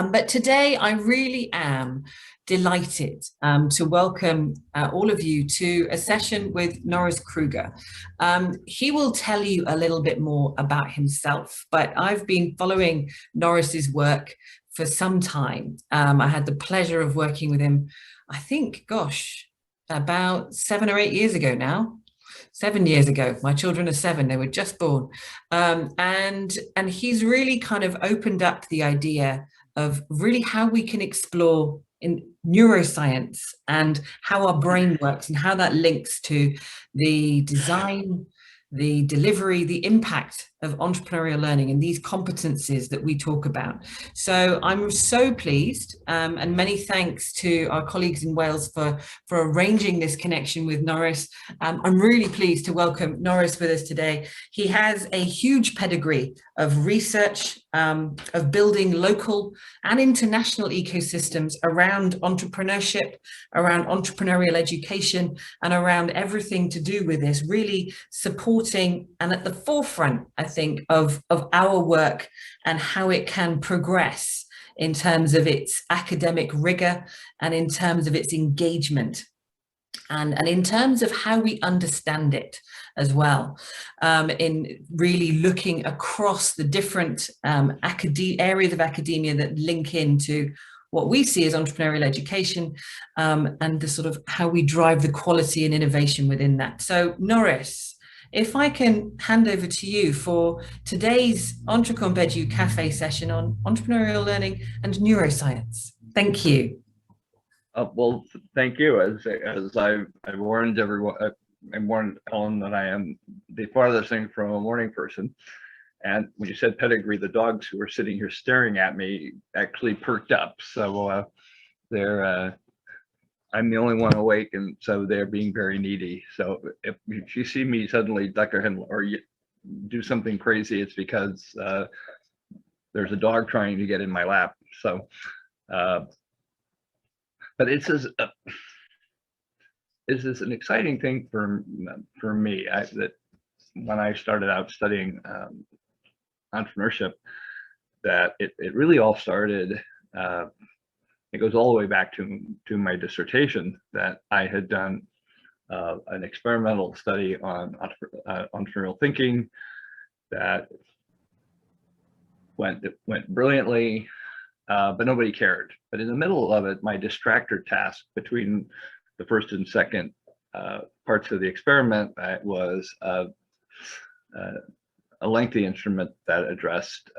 But today I really am delighted to welcome all of you to a session with Norris Krueger. He will tell you a little bit more about himself, but I've been following Norris's work for some time. I had the pleasure of working with him, I think, gosh, about 7 or 8 years ago now. 7 years ago. My children are 7, they were just born. And he's really kind of opened up the idea of really how we can explore in neuroscience and how our brain works and how that links to the design, the delivery, the impact of entrepreneurial learning and these competencies that we talk about. So I'm so pleased, and many thanks to our colleagues in Wales for arranging this connection with Norris. I'm really pleased to welcome Norris with us today. He has a huge pedigree of research, of building local and international ecosystems around entrepreneurship, around entrepreneurial education, and around everything to do with this, really supporting and at the forefront, I think, of our work and how it can progress in terms of its academic rigor and in terms of its engagement. And in terms of how we understand it as well, in really looking across the different areas of academia that link into what we see as entrepreneurial education, and the sort of how we drive the quality and innovation within that. So Norris, if I can hand over to you for today's entrecompedu Café session on entrepreneurial learning and neuroscience. Thank you. Well, thank you. As I warned everyone, I warned Ellen that I am the farthest thing from a morning person. And when you said pedigree, the dogs who were sitting here staring at me actually perked up. So I'm the only one awake, and so they're being very needy. So if you see me suddenly duck or head or do something crazy, it's because there's a dog trying to get in my lap. So, but this is an exciting thing for me. That when I started out studying entrepreneurship, that it really all started. It goes all the way back to my dissertation that I had done an experimental study on entrepreneurial thinking that went brilliantly, but nobody cared. But in the middle of it, my distractor task between the first and second parts of the experiment was a lengthy instrument that addressed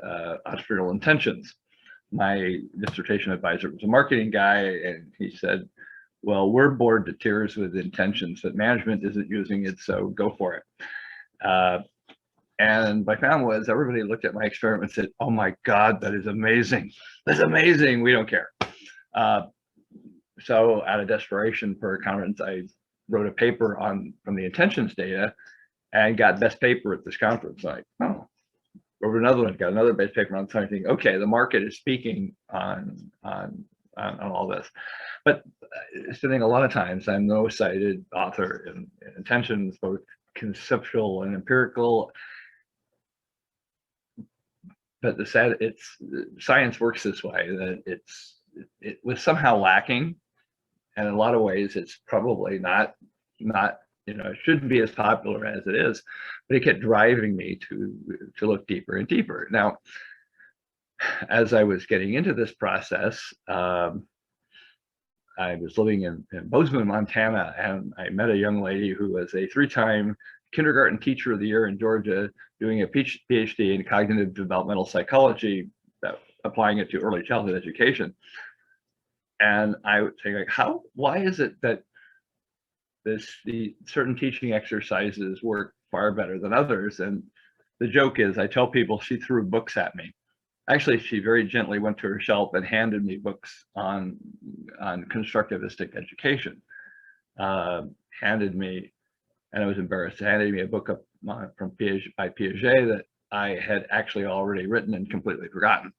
entrepreneurial intentions. My dissertation advisor was a marketing guy, and he said, well, we're bored to tears with intentions, but management isn't using it, so go for it. And what I found was everybody looked at my experiment and said, oh my God, that is amazing. That's amazing. We don't care. So out of desperation for a conference, I wrote a paper from the intentions data and got best paper at this conference. Like, oh. Over another one, got another base paper on something. Okay, the market is speaking on all this, but spending a lot of times, I'm no cited author in intentions, both conceptual and empirical. But science works this way, that it was somehow lacking, and in a lot of ways, it's probably not. It shouldn't be as popular as it is, but it kept driving me to look deeper and deeper. Now, as I was getting into this process, I was living in Bozeman, Montana, and I met a young lady who was a 3-time kindergarten teacher of the year in Georgia, doing a PhD in cognitive developmental psychology, applying it to early childhood education. And I would say, like, why is it that the certain teaching exercises work far better than others? And the joke is, I tell people she threw books at me. Actually, she very gently went to her shelf and handed me books on constructivistic education. Handed me, and I was embarrassed, handed me a book by Piaget that I had actually already written and completely forgotten.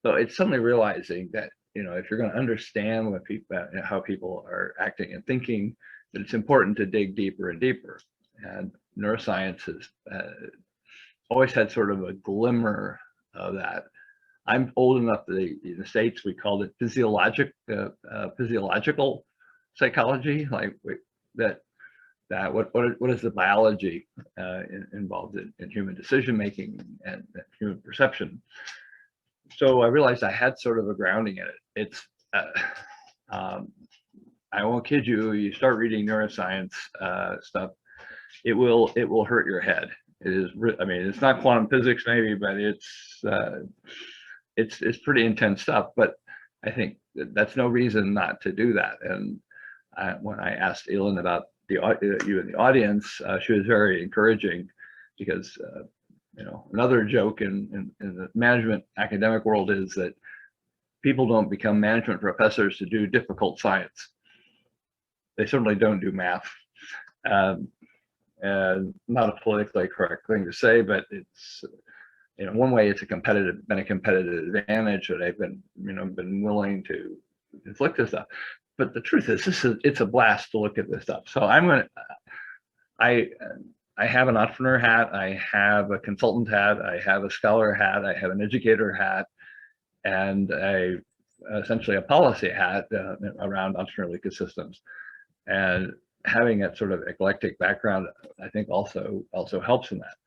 So it's suddenly realizing that, if you're going to understand how people are acting and thinking, that it's important to dig deeper and deeper. And neuroscience has always had sort of a glimmer of that. I'm old enough that in the States we called it physiological psychology, like that what is the biology involved in human decision making and human perception. So I realized I had sort of a grounding in it. It's I won't kid you. You start reading neuroscience stuff, it will hurt your head. It is. I mean, it's not quantum physics maybe, but it's pretty intense stuff. But I think that's no reason not to do that. And when I asked Elin about you in the audience, she was very encouraging, because another joke in the management academic world is that people don't become management professors to do difficult science. They certainly don't do math. And not a politically correct thing to say, but it's, one way it's been a competitive advantage that I've been willing to inflict this stuff. But the truth is, it's a blast to look at this stuff. So I have an entrepreneur hat, I have a consultant hat, I have a scholar hat, I have an educator hat, and essentially a policy hat around entrepreneurial ecosystems. And having that sort of eclectic background, I think also helps in that.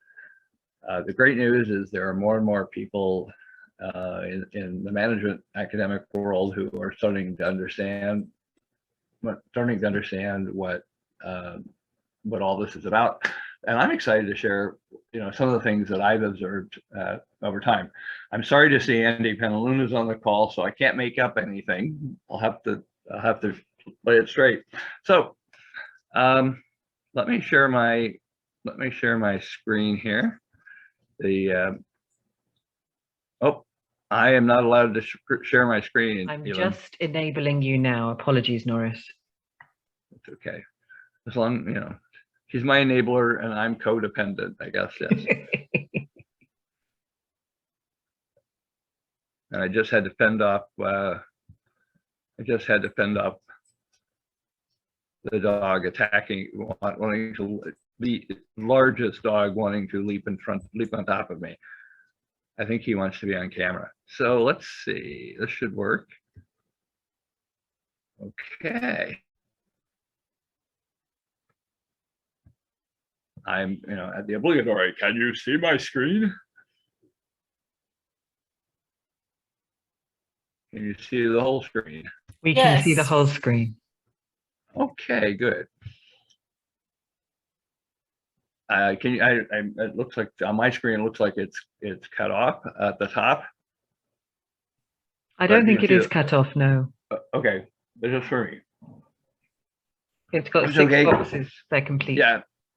The great news is there are more and more people in the management academic world who are starting to understand what all this is about. And I'm excited to share, some of the things that I've observed over time. I'm sorry to see Andy Peneluna's on the call, so I can't make up anything. I'll have to play it straight. So let me share my screen here. I am not allowed to share my screen. I'm just enabling you now. Apologies, Norris. It's okay. As long, she's my enabler and I'm codependent, I guess, yes. And I just had to fend off the dog attacking, wanting to, the largest dog wanting to leap on top of me. I think he wants to be on camera. So let's see, this should work. Okay. I'm, at the obligatory, can you see my screen? Can you see the whole screen? We can see the whole screen. Okay, good. Can you? It looks like on my screen. It looks like it's cut off at the top. I don't think it is cut off. No. Okay, it's just for me. It's got 6 boxes. They're complete.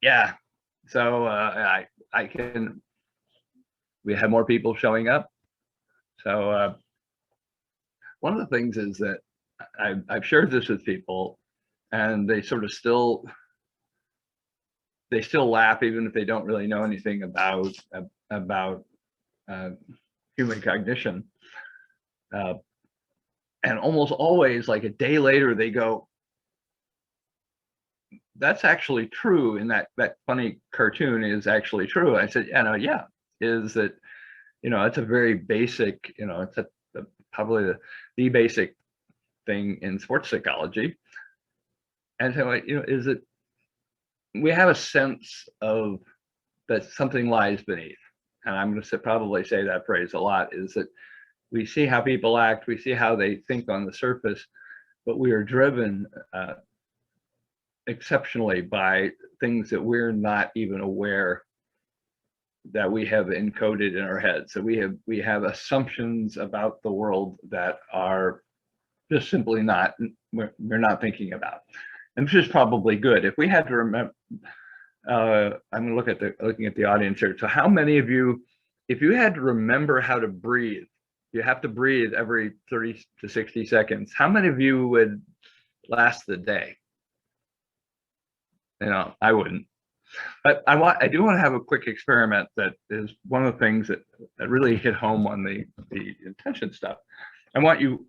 Yeah. So I can. We have more people showing up. So one of the things is that I've shared this with people, and they sort of still laugh, even if they don't really know anything about human cognition. And almost always, like a day later, they go, "That's actually true." And that funny cartoon is actually true. I said, "Yeah, is that, it's a very basic, it's probably the basic thing in sports psychology." And so, is it, we have a sense of that something lies beneath, and I'm going to probably say that phrase a lot, is that we see how people act, we see how they think on the surface, but we are driven exceptionally by things that we're not even aware that we have encoded in our heads. So we have assumptions about the world that are just simply not, we're not thinking about. And this is probably good. If we had to remember, I'm looking at the audience here. So how many of you, if you had to remember how to breathe, you have to breathe every 30 to 60 seconds. How many of you would last the day? I wouldn't. But I do want to have a quick experiment that is one of the things that really hit home on the intention stuff. I want you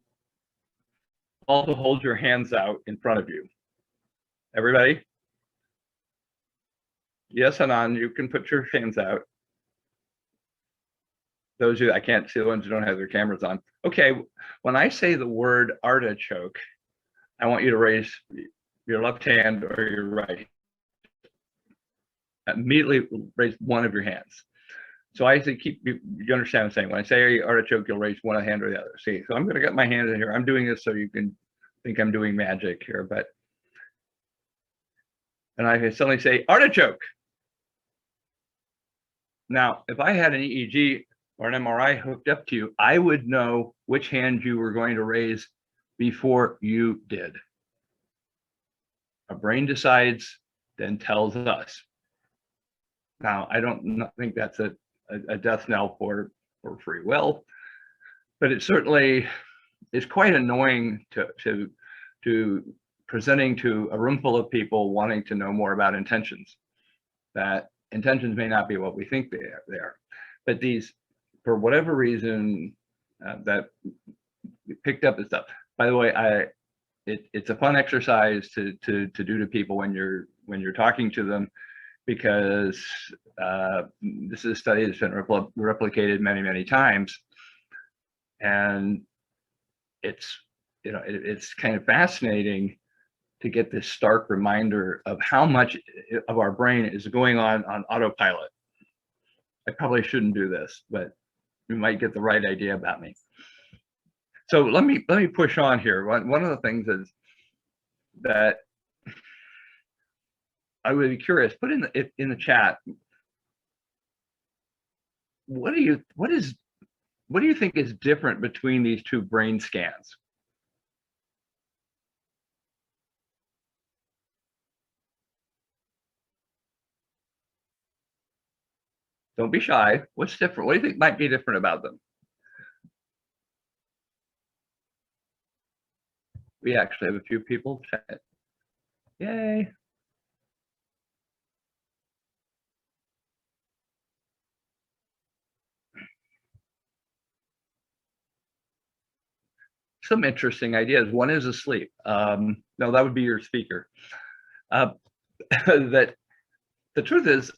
all to hold your hands out in front of you. Everybody? Yes, Anand, you can put your hands out. those who, I can't see the ones who don't have their cameras on. Okay, when I say the word artichoke, I want you to raise your left hand or your right. Immediately raise one of your hands. So I say, you understand what I'm saying? When I say artichoke, you'll raise one hand or the other. See, so I'm going to get my hand in here. I'm doing this so you can think I'm doing magic here, but, and I suddenly say artichoke. Now, if I had an EEG or an MRI hooked up to you, I would know which hand you were going to raise before you did. Our brain decides, then tells us. Now, I don't think that's a death knell for free will, but it certainly is quite annoying to presenting to a room full of people wanting to know more about intentions. That intentions may not be what we think they are, but these, for whatever reason, that we picked up this stuff. By the way, it's a fun exercise to do to people when you're talking to them, because this is a study that's been replicated many times, and it's, you know, it's kind of fascinating to get this stark reminder of how much of our brain is going on autopilot. I probably shouldn't do this, but you might get the right idea about me. So let me push on here. One of the things is that I would be curious, put in the chat, what do you think is different between these two brain scans? Don't be shy. What's different? What do you think might be different about them? We actually have a few people chat. Yay. Some interesting ideas. One is asleep. No, that would be your speaker. That the truth is,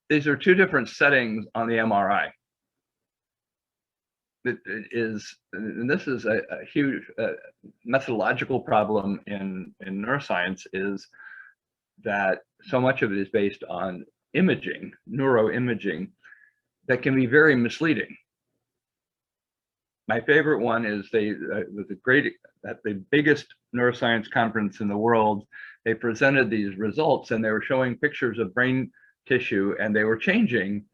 these are two different settings on the MRI. It is, and this is a huge methodological problem in neuroscience, is that so much of it is based on imaging, neuroimaging, that can be very misleading. My favorite one is at the biggest neuroscience conference in the world, they presented these results and they were showing pictures of brain tissue, and they were changing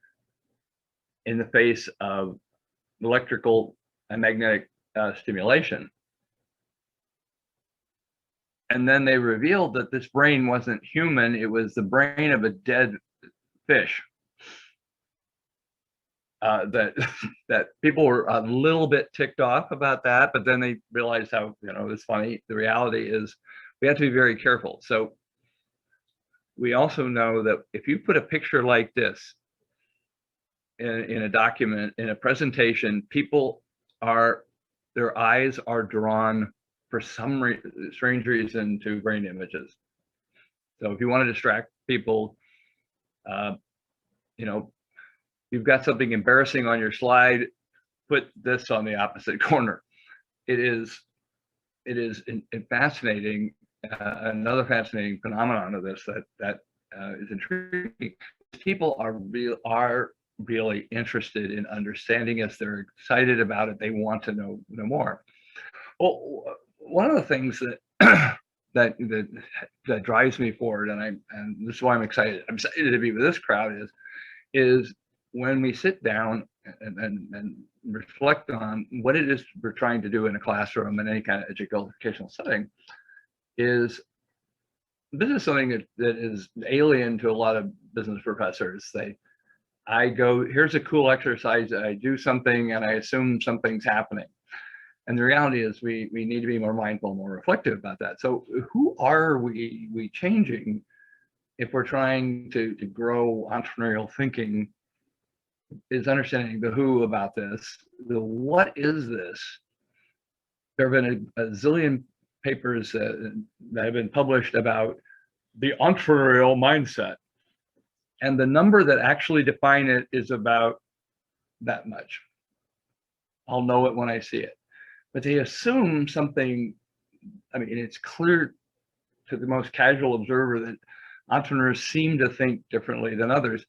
in the face of electrical and magnetic stimulation. And then they revealed that this brain wasn't human, it was the brain of a dead fish. That people were a little bit ticked off about that, but then they realized how, you know, it's funny. The reality is we have to be very careful. So we also know that if you put a picture like this in a document, in a presentation, their eyes are drawn for some strange reason to brain images. So if you want to distract people, you know, you've got something embarrassing on your slide, put this on the opposite corner. It is fascinating. Another fascinating phenomenon of this that is intriguing. People are really interested in understanding us. They're excited about it. They want to know more. Well, one of the things that drives me forward, and this is why I'm excited to be with this crowd, is when we sit down and reflect on what it is we're trying to do in a classroom, in any kind of educational setting, is this is something that is alien to a lot of business professors. I go, here's a cool exercise, I do something and I assume something's happening. And the reality is we need to be more mindful, more reflective about that. So who are we changing if we're trying to grow entrepreneurial thinking? Is understanding the who about this, the what is this. There have been a zillion papers that have been published about the entrepreneurial mindset, and the number that actually define it is about that much. I'll know it when I see it. But they assume something. I mean, it's clear to the most casual observer that entrepreneurs seem to think differently than others,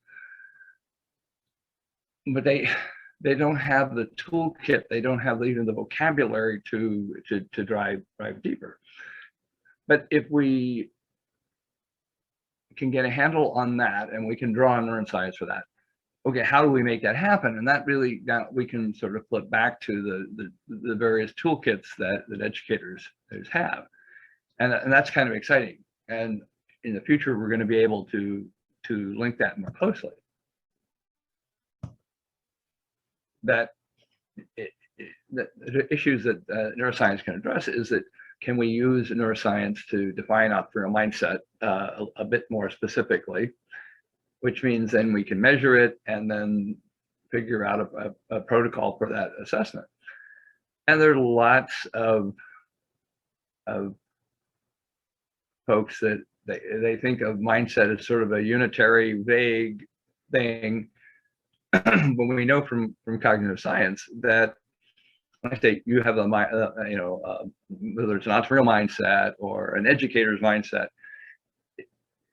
but they don't have the toolkit, they don't have even the vocabulary to drive deeper. But if we can get a handle on that, and we can draw on neuroscience for that, okay, how do we make that happen? And that really, now we can sort of flip back to the various toolkits that educators have. And that's kind of exciting. And in the future, we're going to be able to link that more closely. The issues that neuroscience can address is that, can we use neuroscience to define entrepreneurial mindset a bit more specifically, which means then we can measure it and then figure out a protocol for that assessment. And there are lots of folks that they think of mindset as sort of a unitary, vague thing. But we know from cognitive science that when I say you have a whether it's an entrepreneurial mindset or an educator's mindset,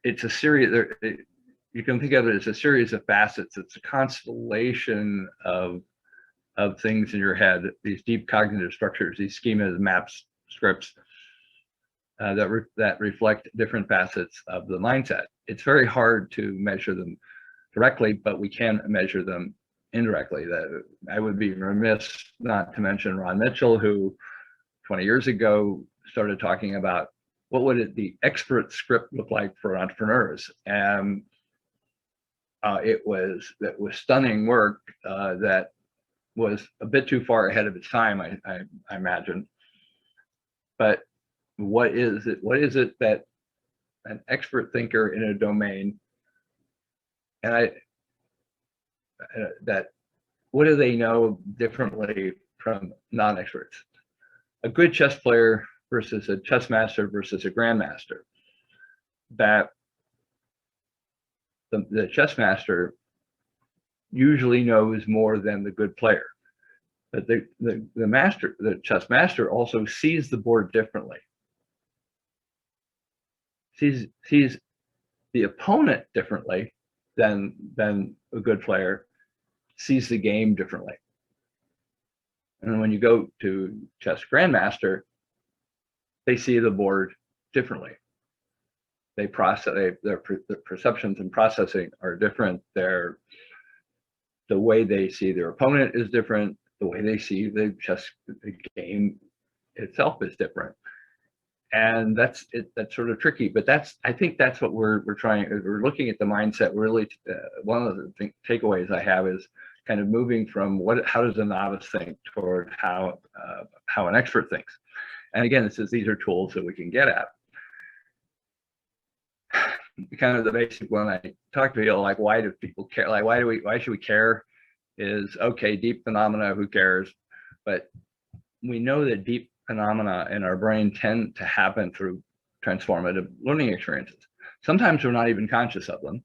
it's a series. You can think of it as a series of facets. It's a constellation of things in your head, these deep cognitive structures, these schemas, maps, scripts that reflect different facets of the mindset. It's very hard to measure them directly, but we can measure them indirectly. That I would be remiss not to mention Ron Mitchell, who 20 years ago started talking about what would the expert script look like for entrepreneurs, and it was stunning work that was a bit too far ahead of its time, I imagine. But what is it that an expert thinker in a domain, and what do they know differently from non-experts? A good chess player versus a chess master versus a grandmaster. That the chess master usually knows more than the good player. But the chess master also sees the board differently. Sees the opponent differently than a good player, sees the game differently. And when you go to chess grandmaster, they see the board differently. They process, their perceptions and processing are different. The way they see their opponent is different. The way they see the game itself is different. And that's sort of tricky, but I think that's what we're trying. We're looking at the mindset. Really, one of the takeaways I have is kind of moving from how does a novice think toward how an expert thinks. And again, these are tools that we can get at. Kind of the basic one I talk to people, like, why do people care? Like, why should we care? Is okay, deep phenomena, who cares? But we know that deep phenomena in our brain tend to happen through transformative learning experiences. Sometimes we're not even conscious of them,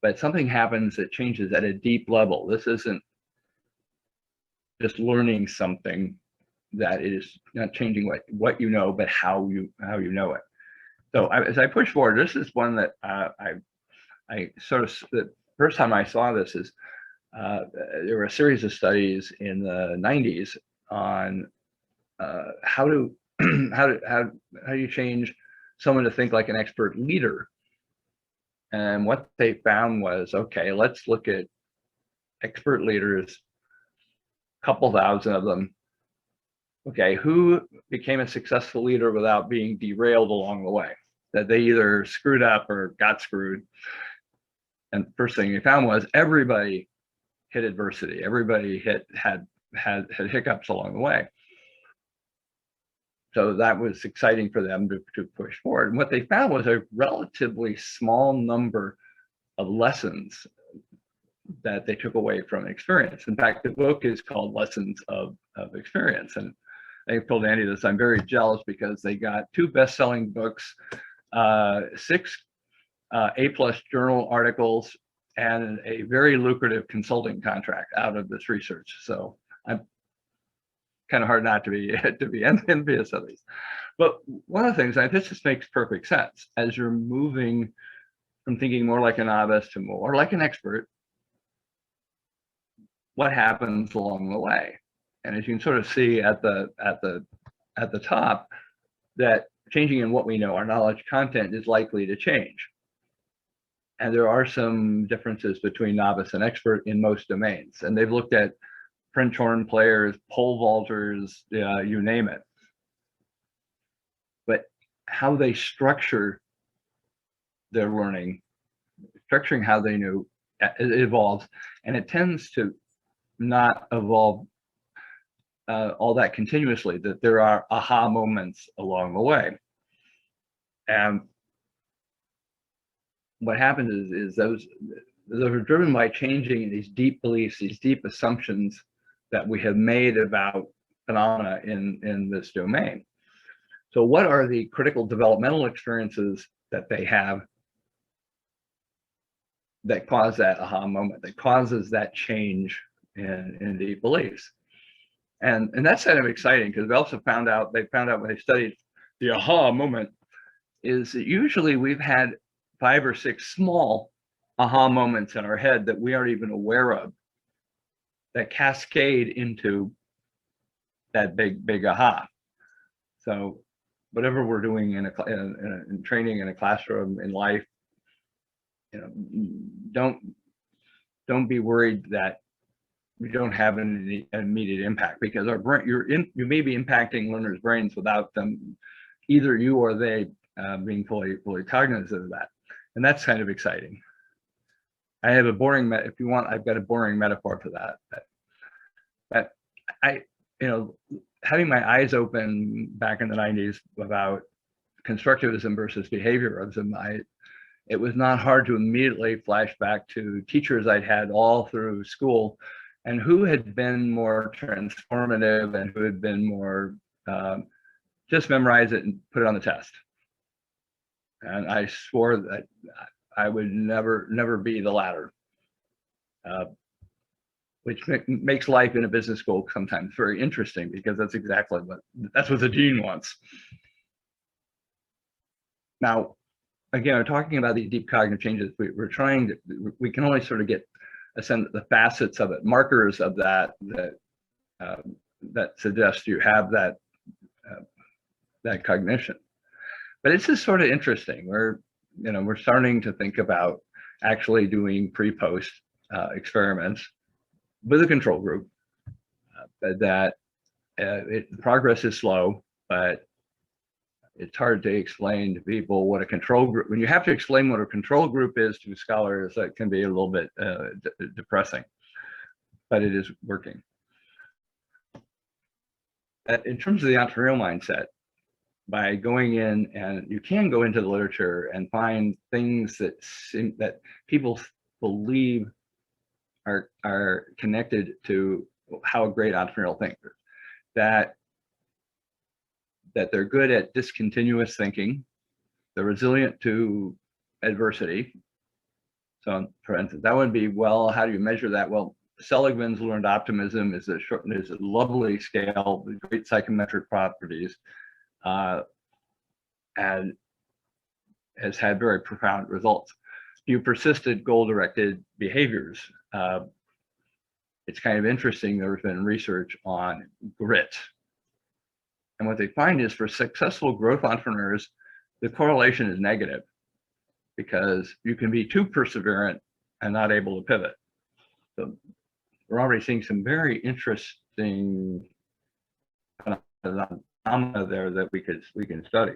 but something happens that changes at a deep level. This isn't just learning something that is not changing what you know, but how you know it. So as I push forward, this is one that I sort of, the first time I saw this is there were a series of studies in the 90s on how do you change someone to think like an expert leader. And what they found was, okay, let's look at expert leaders, a couple thousand of them. Okay, who became a successful leader without being derailed along the way? That they either screwed up or got screwed. And the first thing they found was everybody hit adversity. Everybody had hiccups along the way. So that was exciting for them to push forward. And what they found was a relatively small number of lessons that they took away from experience. In fact, the book is called Lessons of Experience. And I told Andy this, I'm very jealous because they got 2 best-selling books, 6 A+ journal articles, and a very lucrative consulting contract out of this research. So I'm kind of hard not to be envious of these. But one of the things, this just makes perfect sense as you're moving from thinking more like a novice to more like an expert. What happens along the way? And as you can sort of see at the top, that changing in what we know, our knowledge content is likely to change. And there are some differences between novice and expert in most domains. And they've looked at French horn players, pole vaulters, you name it. But how they structure their learning, structuring how they know, it evolves, and it tends to not evolve all that continuously, that there are aha moments along the way. And what happens is those are driven by changing these deep beliefs, these deep assumptions that we have made about phenomena in this domain. So what are the critical developmental experiences that they have that cause that aha moment, that causes that change in deep beliefs? And that's kind of exciting, because they also found out when they studied the aha moment is that usually we've had 5 or 6 small aha moments in our head that we aren't even aware of, that cascade into that big aha. So whatever we're doing in training in a classroom, in life, don't be worried that we don't have an immediate impact, because our brain, you may be impacting learners' brains without them, either you or they, being fully cognizant of that. And that's kind of exciting. I have a boring, if you want, I've got a boring metaphor for that. Having my eyes open back in the 90s about constructivism versus behaviorism, it was not hard to immediately flash back to teachers I'd had all through school, and who had been more transformative and who had been more just memorize it and put it on the test. And I swore that I would never be the latter, which makes life in a business school sometimes very interesting, because that's exactly what the dean wants. Now, again, we're talking about these deep cognitive changes. We can only sort of get a sense of the facets of it, markers of that suggest you have that cognition. But it's just sort of interesting. We're starting to think about actually doing pre-post experiments with a control group. Progress is slow, but it's hard to explain to people what a control group. When you have to explain what a control group is to scholars, that can be a little bit depressing. But it is working. In terms of the entrepreneurial mindset, by going in, and you can go into the literature and find things that people believe are connected to how a great entrepreneurial thinker, that they're good at discontinuous thinking, they're resilient to adversity. So for instance, that would be, well, how do you measure that? Well, Seligman's learned optimism is a lovely scale with great psychometric properties, and has had very profound results. You persisted goal-directed behaviors. It's kind of interesting. There's been research on grit. And what they find is for successful growth entrepreneurs, the correlation is negative, because you can be too perseverant and not able to pivot. So we're already seeing some very interesting phenomena there that we can study.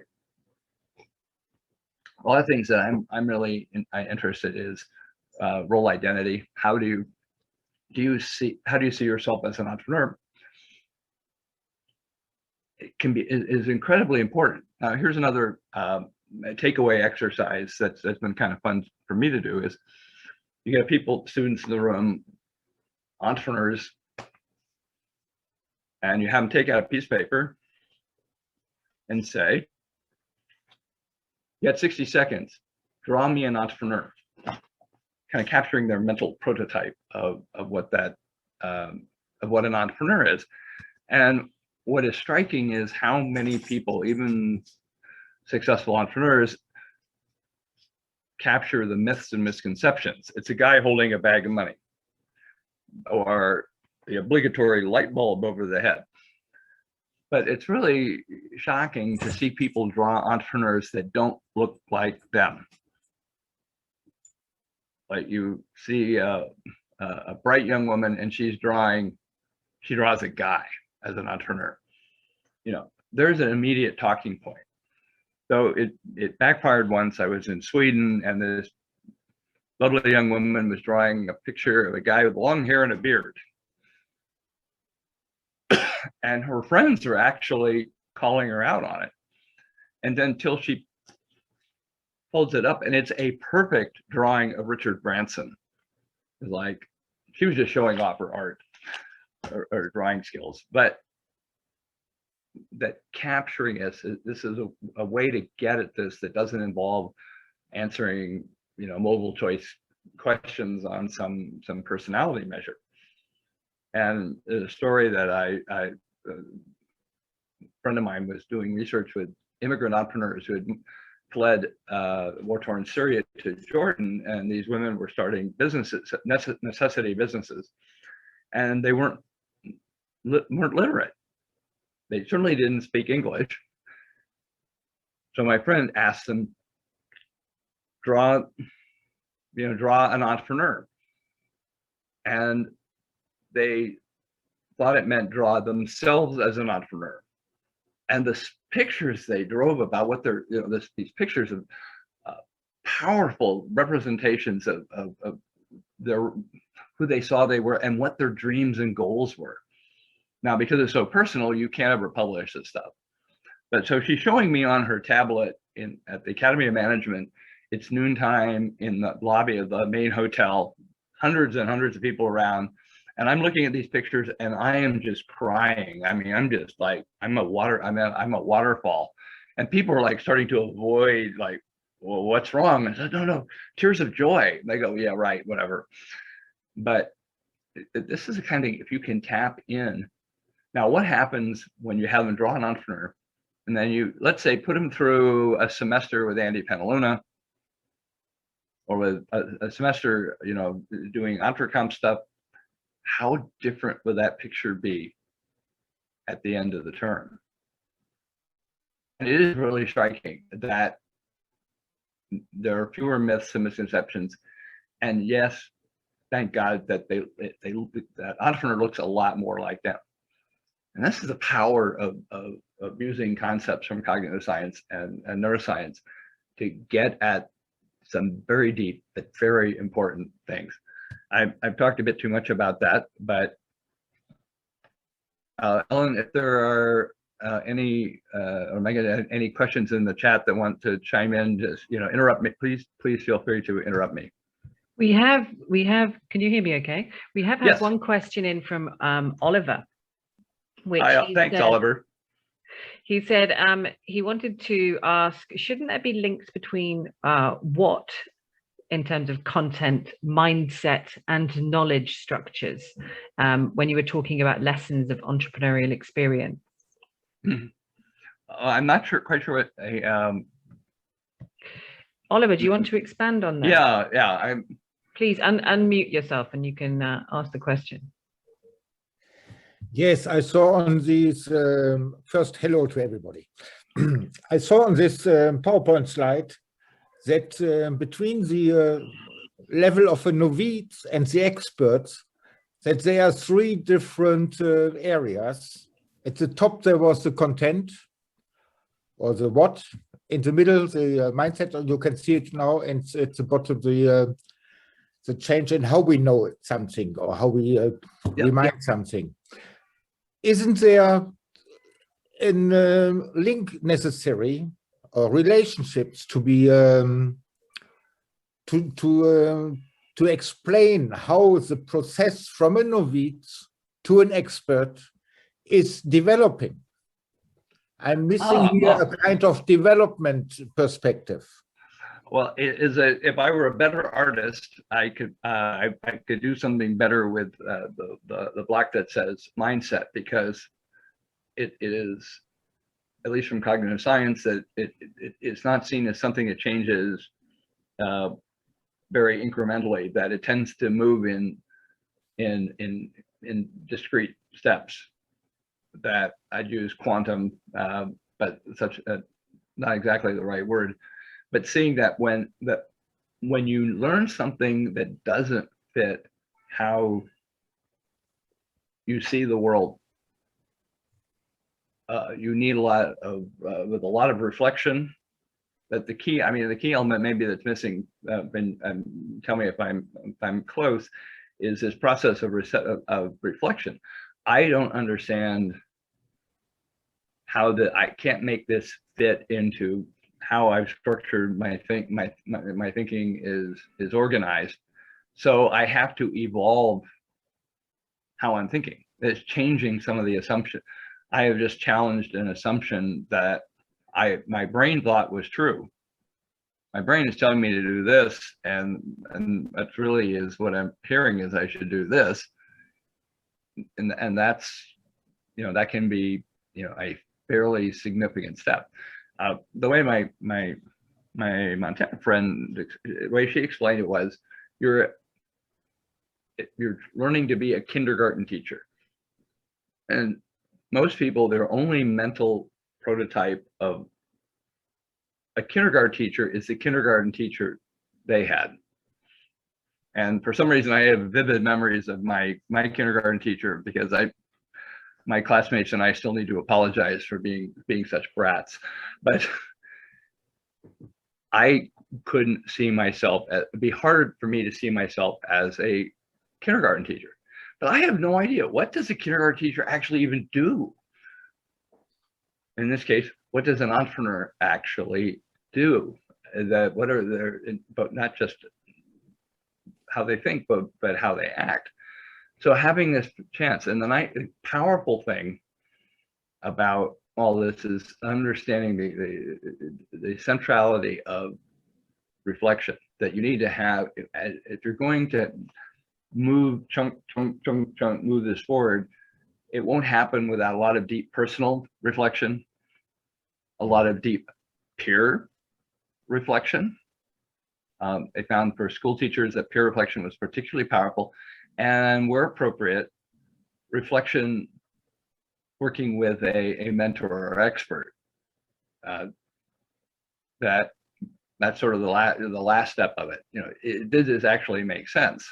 A lot of things that I'm really interested in is role identity. How do you see yourself as an entrepreneur? It is incredibly important. Here's another takeaway exercise that's been kind of fun for me to do is, you get students in the room, entrepreneurs, and you have them take out a piece of paper and say, you got 60 seconds, draw me an entrepreneur. kind of capturing their mental prototype of what that of what an entrepreneur is. And what is striking is how many people, even successful entrepreneurs, capture the myths and misconceptions. It's a guy holding a bag of money, or the obligatory light bulb over the head. But it's really shocking to see people draw entrepreneurs that don't look like them. Like you see a bright young woman and she draws a guy as an entrepreneur. You know, there's an immediate talking point. So it backfired once. I was in Sweden and this lovely young woman was drawing a picture of a guy with long hair and a beard. And her friends were actually calling her out on it. And then till she folds it up, and it's a perfect drawing of Richard Branson. It's like she was just showing off her art or drawing skills, but that capturing this is a way to get at this that doesn't involve answering, you know, multiple choice questions on some personality measure. And the story that a friend of mine was doing research with immigrant entrepreneurs who had fled war-torn Syria to Jordan, and these women were starting businesses, necessity businesses, and they weren't literate. They certainly didn't speak English. So my friend asked them, draw an entrepreneur, and they thought it meant draw themselves as an entrepreneur. And the pictures they drove about what they're, you know, these pictures of powerful representations of their, who they saw they were and what their dreams and goals were. Now, because it's so personal, you can't ever publish this stuff. But so she's showing me on her tablet at the Academy of Management. It's noontime in the lobby of the main hotel, hundreds and hundreds of people around. And I'm looking at these pictures and I am just crying. I mean, I'm just like, I'm a waterfall. And people are like starting to avoid, like, well, what's wrong? I said, no, tears of joy. And they go, yeah, right, whatever. But this is a kind of, if you can tap in. Now, what happens when you have them draw an entrepreneur and then you, let's say, put them through a semester with Andy Panaluna, or with a semester, you know, doing entrecomp stuff? How different would that picture be at the end of the term? And it is really striking that there are fewer myths and misconceptions. And yes, thank God that that entrepreneur looks a lot more like them. And this is the power of using concepts from cognitive science and neuroscience to get at some very deep but very important things. I've talked a bit too much about that, but Ellen, if there are any or Megan, any questions in the chat that want to chime in, just, you know, interrupt me. Please feel free to interrupt me. We have. Can you hear me? Okay. We have had Yes. one question in from Oliver. Which Thanks, Oliver. He said he wanted to ask, shouldn't there be links between what, in terms of content, mindset, and knowledge structures, when you were talking about lessons of entrepreneurial experience? I'm not quite sure what a. Oliver, do you want to expand on that? Yeah. Please unmute yourself and you can ask the question. Yes, I saw on this, first hello to everybody. I saw on this PowerPoint slide that between the level of a novice and the experts, that there are three different areas. At the top, there was the content, or the what. In the middle, the mindset, you can see it now, and at the bottom, the change in how we know something, or how we remind something. Isn't there a link necessary, or relationships to be to explain how the process from a novice to an expert is developing? I'm missing here a kind of development perspective. Well, if I were a better artist, I could do something better with the block that says mindset, because it is, at least from cognitive science, that it's not seen as something that changes very incrementally, that it tends to move in discrete steps. That I'd use quantum, but such not exactly the right word. But seeing that when you learn something that doesn't fit how you see the world, you need a lot of with a lot of reflection. But the key element maybe that's missing, tell me if I'm close, is this process of reflection. I don't understand how I can't make this fit into how I've structured my thinking is organized. So I have to evolve how I'm thinking. It's changing some of the assumptions. I have just challenged an assumption that my brain thought was true. My brain is telling me to do this, and that really is what I'm hearing is I should do this. And that's, that can be, a fairly significant step. The way my Montana friend, the way she explained it was, you're learning to be a kindergarten teacher. And most people, their only mental prototype of a kindergarten teacher is the kindergarten teacher they had. And for some reason, I have vivid memories of my kindergarten teacher, because my classmates and I still need to apologize for being such brats. But I couldn't see myself, it'd be hard for me to see myself as a kindergarten teacher. But I have no idea, what does a kindergarten teacher actually even do? In this case, what does an entrepreneur actually do? What are their, but not just how they think, but how they act. So having this chance, and the powerful thing about all this is understanding the centrality of reflection that you need to have if you're going to move move this forward. It won't happen without a lot of deep personal reflection, a lot of deep peer reflection. I found for school teachers that peer reflection was particularly powerful, and where appropriate, reflection working with a mentor or expert. That's sort of the last step of it. Does this actually make sense?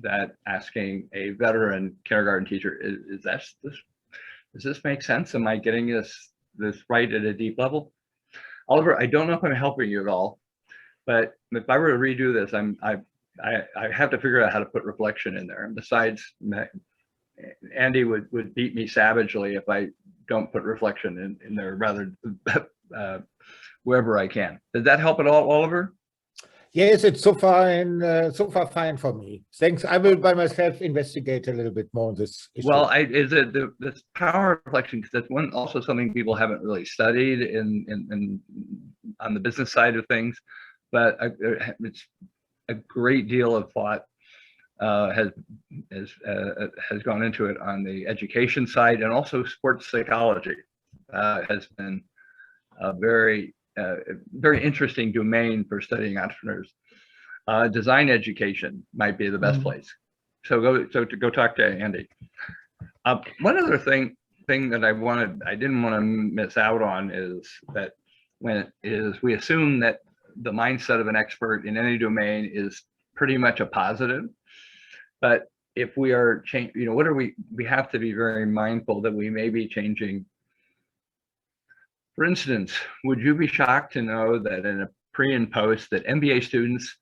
That asking a veteran kindergarten teacher, does this make sense? Am I getting this right at a deep level? Oliver, I don't know if I'm helping you at all, but if I were to redo this, I have to figure out how to put reflection in there. And besides, Andy would beat me savagely if I don't put reflection in there, rather wherever I can. Does that help at all, Oliver? Yes, it's so far fine for me. Thanks. I will by myself investigate a little bit more on this issue. Well, is it this power of reflection, because that's also something people haven't really studied in on the business side of things, but it's a great deal of thought has gone into it on the education side, and also sports psychology has been a very interesting domain for studying entrepreneurs. Design education might be the best place. So go talk to Andy. One other thing that I didn't want to miss out on is that we assume that the mindset of an expert in any domain is pretty much a positive. But if we are changing, we have to be very mindful that we may be changing. For instance, would you be shocked to know that in a pre and post that MBA students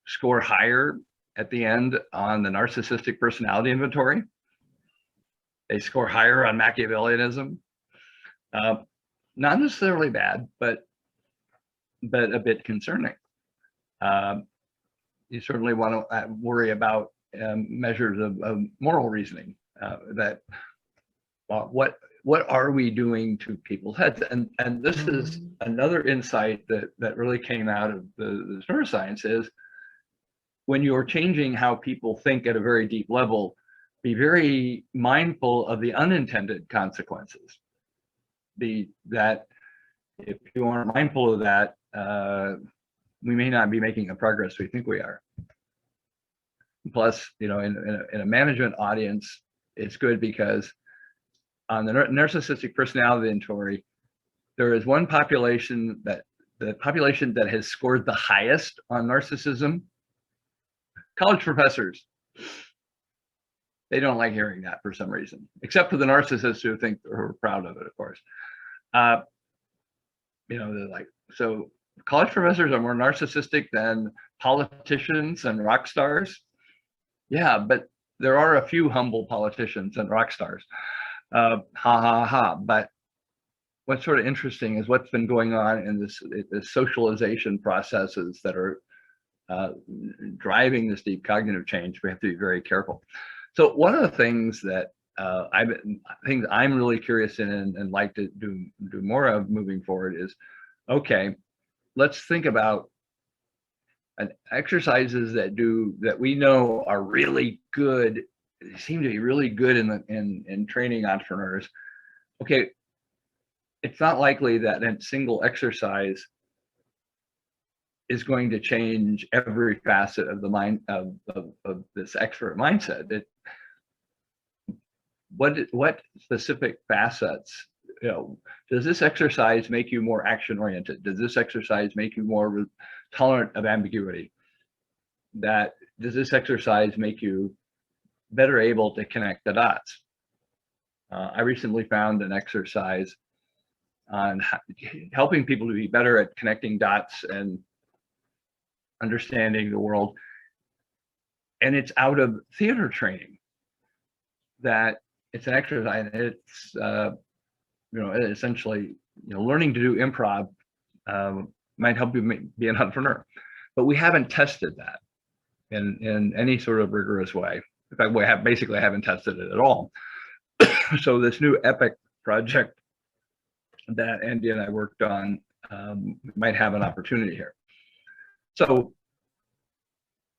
score higher at the end on the narcissistic personality inventory? They score higher on Machiavellianism. Not necessarily bad, but a bit concerning. You certainly want to worry about measures of moral reasoning. what are we doing to people's heads? And this is another insight that really came out of the neuroscience is when you're changing how people think at a very deep level, be very mindful of the unintended consequences. That if you aren't mindful of that, we may not be making the progress we think we are. Plus, you know, in a management audience, it's good because on the narcissistic personality inventory, there is one population the population that has scored the highest on narcissism. College professors. They don't like hearing that for some reason, except for the narcissists who think they're proud of it, of course. You know, they're like, so college professors are more narcissistic than politicians and rock stars. Yeah, but there are a few humble politicians and rock stars. Ha ha ha. But what's sort of interesting is what's been going on in this socialization processes that are driving this deep cognitive change. We have to be very careful. So one of the things that I'm really curious in and like to do more of moving forward is, okay, let's think about exercises that we know are really good, seem to be really good in training entrepreneurs. Okay, it's not likely that a single exercise is going to change every facet of the mind of this expert mindset. What specific facets, you know, does this exercise make you more action oriented? Does this exercise make you more tolerant of ambiguity? Does this exercise make you better able to connect the dots? I recently found an exercise on helping people to be better at connecting dots and understanding the world, and it's out of theater training. That it's an exercise. It's you know, essentially, you know, learning to do improv might help you be an entrepreneur, but we haven't tested that in any sort of rigorous way. In fact, we basically haven't tested it at all. So this new EPIC project that Andy and I worked on might have an opportunity here. So,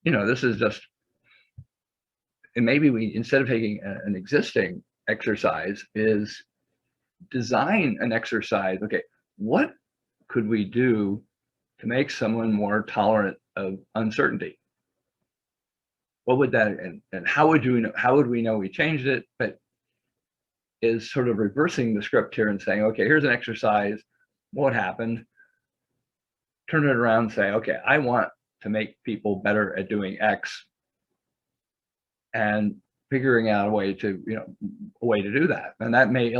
you know, this is just, and maybe we, instead of taking an existing exercise, is design an exercise. Okay, what could we do to make someone more tolerant of uncertainty? What would that, and how would you know, how would we know we changed it? But is sort of reversing the script here and saying, okay, here's an exercise, what happened? Turn it around and say, okay, I want to make people better at doing X, and figuring out a way to, you know, a way to do that. And that may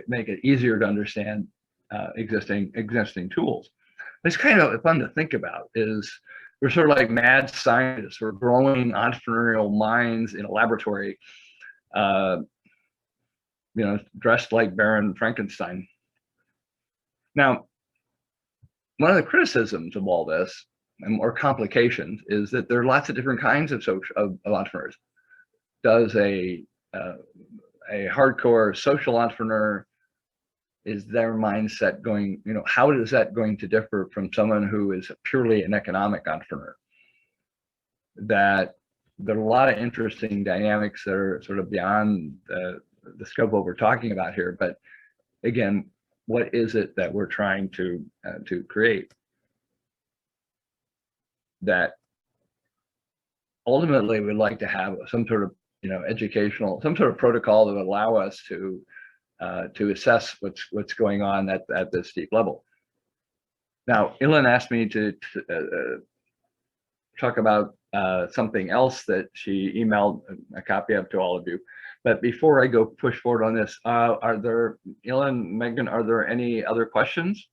make it easier to understand existing tools. It's kind of fun to think about. Is we're sort of like mad scientists. We're growing entrepreneurial minds in a laboratory, you know, dressed like Baron Frankenstein. Now, one of the criticisms of all this, or complications, is that there are lots of different kinds of entrepreneurs. Does a hardcore social entrepreneur, is their mindset going, you know, how is that going to differ from someone who is purely an economic entrepreneur? That there are a lot of interesting dynamics that are sort of beyond the scope of what we're talking about here. But again, what is it that we're trying to create that ultimately we'd like to have some sort of, you know, educational, some sort of protocol that would allow us to assess what's going on at this deep level. Now, Ilan asked me to talk about something else that she emailed a copy of to all of you. But before I go push forward on this, are there, Ilan, Megan, are there any other questions?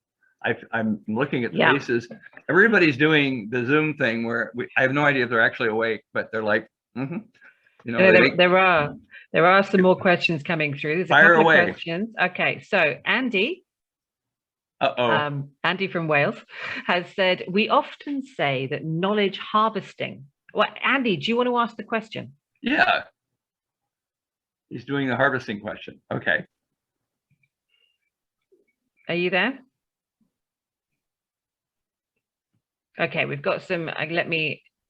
I'm looking at the faces. Everybody's doing the Zoom thing where I have no idea if they're actually awake, but they're like, you know, there are some more questions coming through. There's a couple of questions. Okay, so Andy, Andy from Wales has said, we often say that knowledge harvesting. Well, Andy, do you want to ask the question? Yeah. He's doing the harvesting question. Okay. Are you there? Okay, we've got some,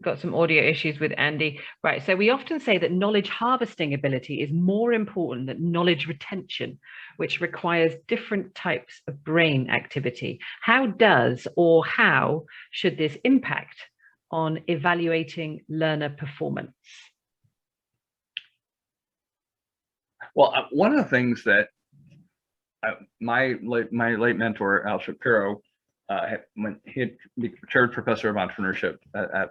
got some audio issues with Andy. Right, so we often say that knowledge harvesting ability is more important than knowledge retention, which requires different types of brain activity. How should this impact on evaluating learner performance? Well, one of the things that my late mentor, Al Shapiro, when he had become chaired professor of entrepreneurship at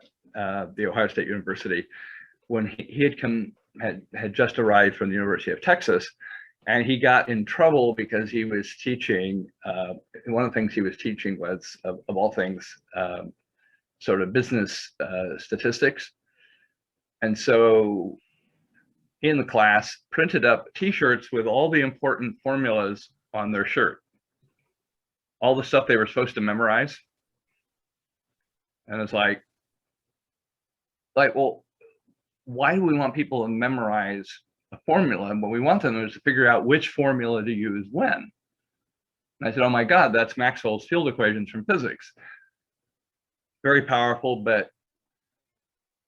the Ohio State University, when he had just arrived from the University of Texas, and he got in trouble because he was teaching. One of the things he was teaching was, of all things, sort of business statistics, and so in the class printed up T-shirts with all the important formulas on their shirt, all the stuff they were supposed to memorize. And it's like, well, why do we want people to memorize a formula? And what we want them is to figure out which formula to use when. And I said, oh my God, that's Maxwell's field equations from physics. Very powerful, but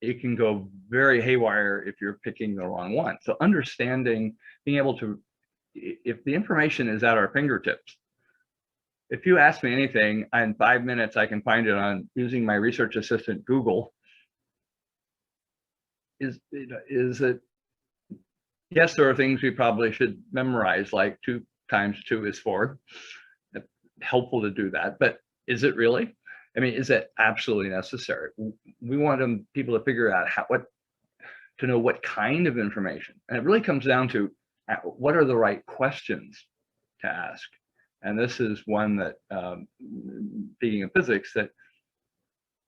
it can go very haywire if you're picking the wrong one. So understanding, being able to, if the information is at our fingertips, if you ask me anything, in 5 minutes, I can find it on using my research assistant, Google. Is it, yes, there are things we probably should memorize, like 2 times 2 is 4. It's helpful to do that, but is it really? I mean, is it absolutely necessary? We want people to figure out to know what kind of information. And it really comes down to what are the right questions to ask. And this is one that, speaking of physics, that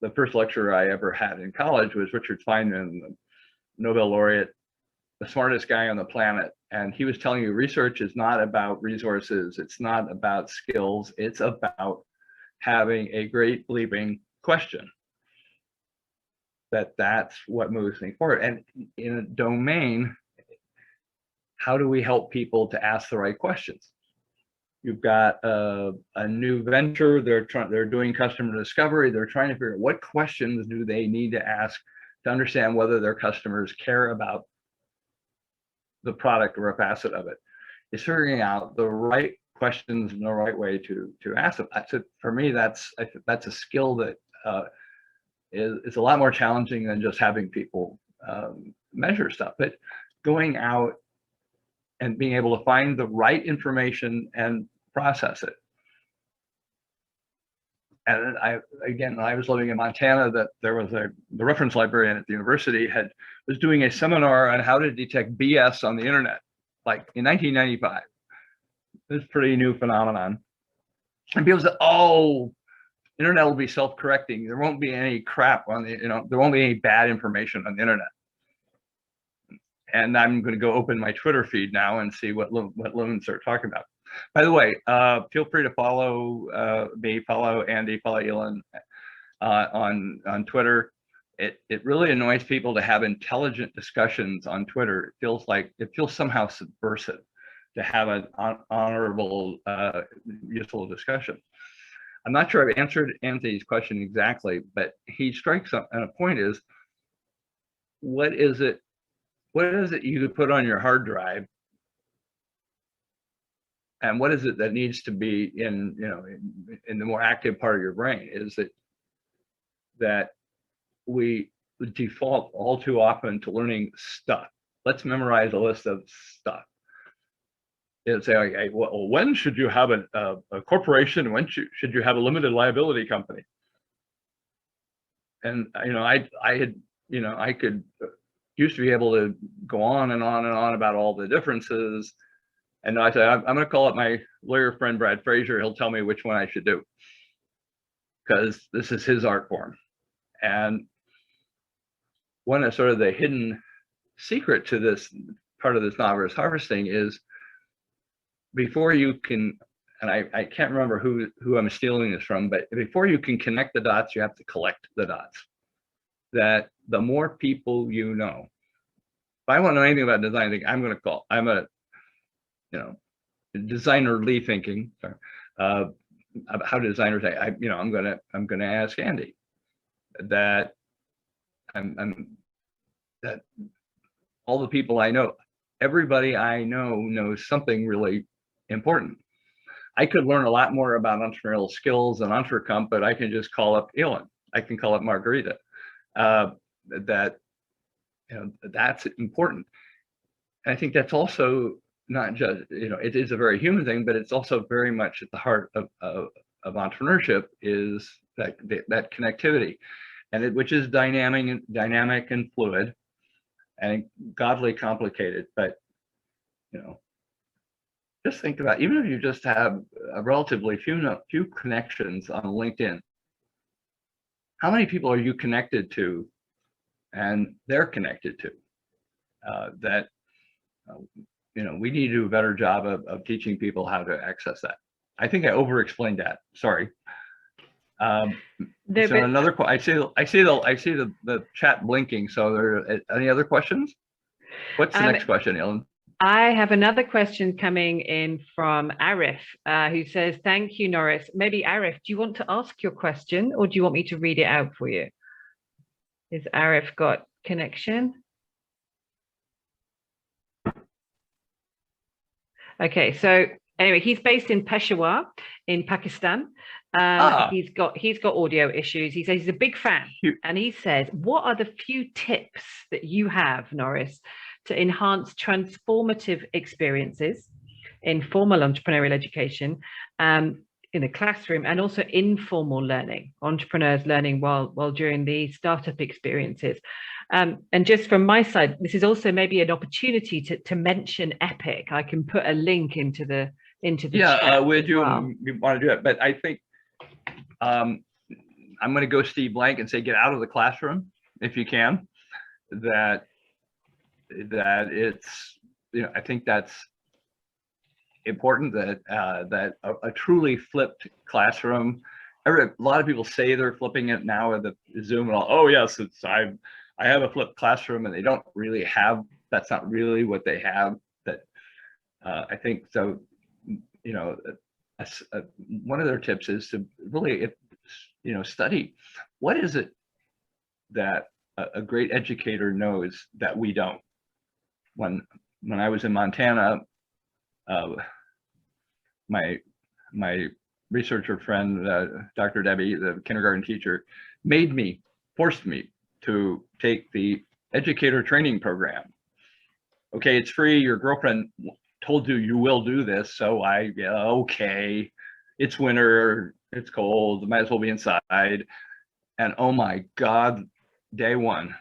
the first lecturer I ever had in college was Richard Feynman, the Nobel laureate, the smartest guy on the planet. And he was telling you research is not about resources. It's not about skills. It's about having a great bleeping question. That's what moves me forward. And in a domain, how do we help people to ask the right questions? You've got a new venture, they're doing customer discovery, they're trying to figure out what questions do they need to ask to understand whether their customers care about the product or a facet of it. It's figuring out the right questions and the right way to ask them. For me, that's a skill that is a lot more challenging than just having people measure stuff, but going out and being able to find the right information and process it. And when I was living in Montana, that there was the reference librarian at the university was doing a seminar on how to detect BS on the internet, like in 1995. This pretty new phenomenon. And people said, oh, internet will be self-correcting. There won't be any crap on there won't be any bad information on the internet. And I'm going to go open my Twitter feed now and see what loons are talking about. By the way, feel free to follow me, follow Andy, follow Elon on Twitter. It really annoys people to have intelligent discussions on Twitter. It feels somehow subversive to have an honorable, useful discussion. I'm not sure I've answered Anthony's question exactly, but he strikes on a point: is what is it you could put on your hard drive, and what is it that needs to be in the more active part of your brain? Is it that we default all too often to learning stuff? Let's memorize a list of stuff. And say, okay, well, when should you have a corporation? When should you have a limited liability company? And I could used to be able to go on and on and on about all the differences. And I said, I'm going to call up my lawyer friend, Brad Frazier. He'll tell me which one I should do, because this is his art form. And one of sort of the hidden secret to this part of this novice harvesting is, before you can, and I can't remember who I'm stealing this from, but before you can connect the dots, you have to collect the dots. That the more people you know, if I want to know anything about design, I'm going to call. I'm a designerly thinking. Sorry. how designers, I'm gonna ask Andy that that all the people I know, everybody I know knows something really important. I could learn a lot more about entrepreneurial skills and entrecomp, but I can just call up Elon. I can call up Margarita. That's important. And I think that's also not just, it is a very human thing, but it's also very much at the heart of entrepreneurship is that connectivity, and which is dynamic and fluid and godly complicated. But just think about, even if you just have a relatively few connections on LinkedIn, how many people are you connected to and they're connected to? We need to do a better job of teaching people how to access that. I think I over-explained that. Sorry. So another, I see the chat blinking. So there any other questions? What's the next question, Ellen? I have another question coming in from Arif, who says, "Thank you, Norris." Maybe Arif, do you want to ask your question, or do you want me to read it out for you? Is Arif got connection? Okay, so anyway, he's based in Peshawar in Pakistan. He's got audio issues. He says he's a big fan, and he says, "What are the few tips that you have, Norris, to enhance transformative experiences in formal entrepreneurial education, in the classroom, and also informal learning, entrepreneurs learning while during the startup experiences?" And just from my side, this is also maybe an opportunity to mention Epic. I can put a link into the chat. Would you want to do it? But I think I'm going to go Steve Blank and say, get out of the classroom if you can. That it's, I think that's important, that a truly flipped classroom. A lot of people say they're flipping it now with the Zoom and all. Oh yes, I have a flipped classroom, and they don't really have. That's not really what they have. That I think so. One of their tips is to really, study what is it that a great educator knows that we don't. When I was in Montana, my researcher friend, Dr. Debbie, the kindergarten teacher, forced me to take the educator training program. Okay, it's free. Your girlfriend told you will do this, so okay. It's winter, it's cold, might as well be inside. And oh my God, day one,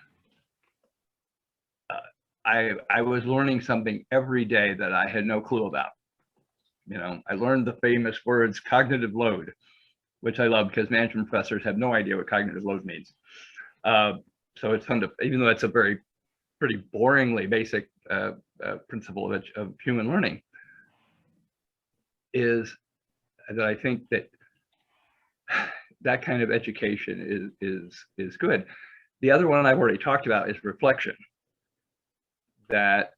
I was learning something every day that I had no clue about. I learned the famous words cognitive load, which I love because management professors have no idea what cognitive load means. So it's fun to, even though it's a pretty boringly basic principle of human learning, is that I think that kind of education is good. The other one I've already talked about is reflection. That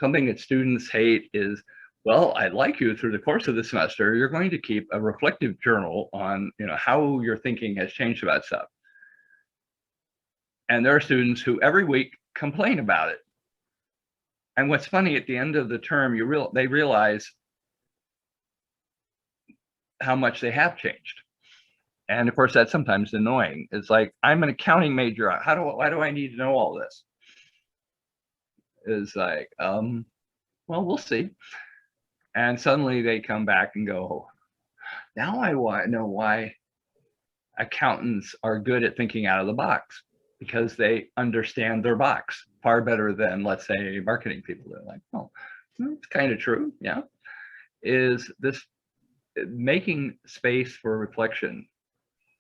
something that students hate is, well, I'd like you through the course of the semester, you're going to keep a reflective journal on how your thinking has changed about stuff. And there are students who every week complain about it. And what's funny, at the end of the term, they realize how much they have changed. And of course, that's sometimes annoying. It's like, I'm an accounting major. Why do I need to know all this? It's like, well, we'll see. And suddenly they come back and go, now I know why accountants are good at thinking out of the box, because they understand their box far better than, let's say, marketing people. They're like, oh, it's kind of true. Yeah. Is this making space for reflection,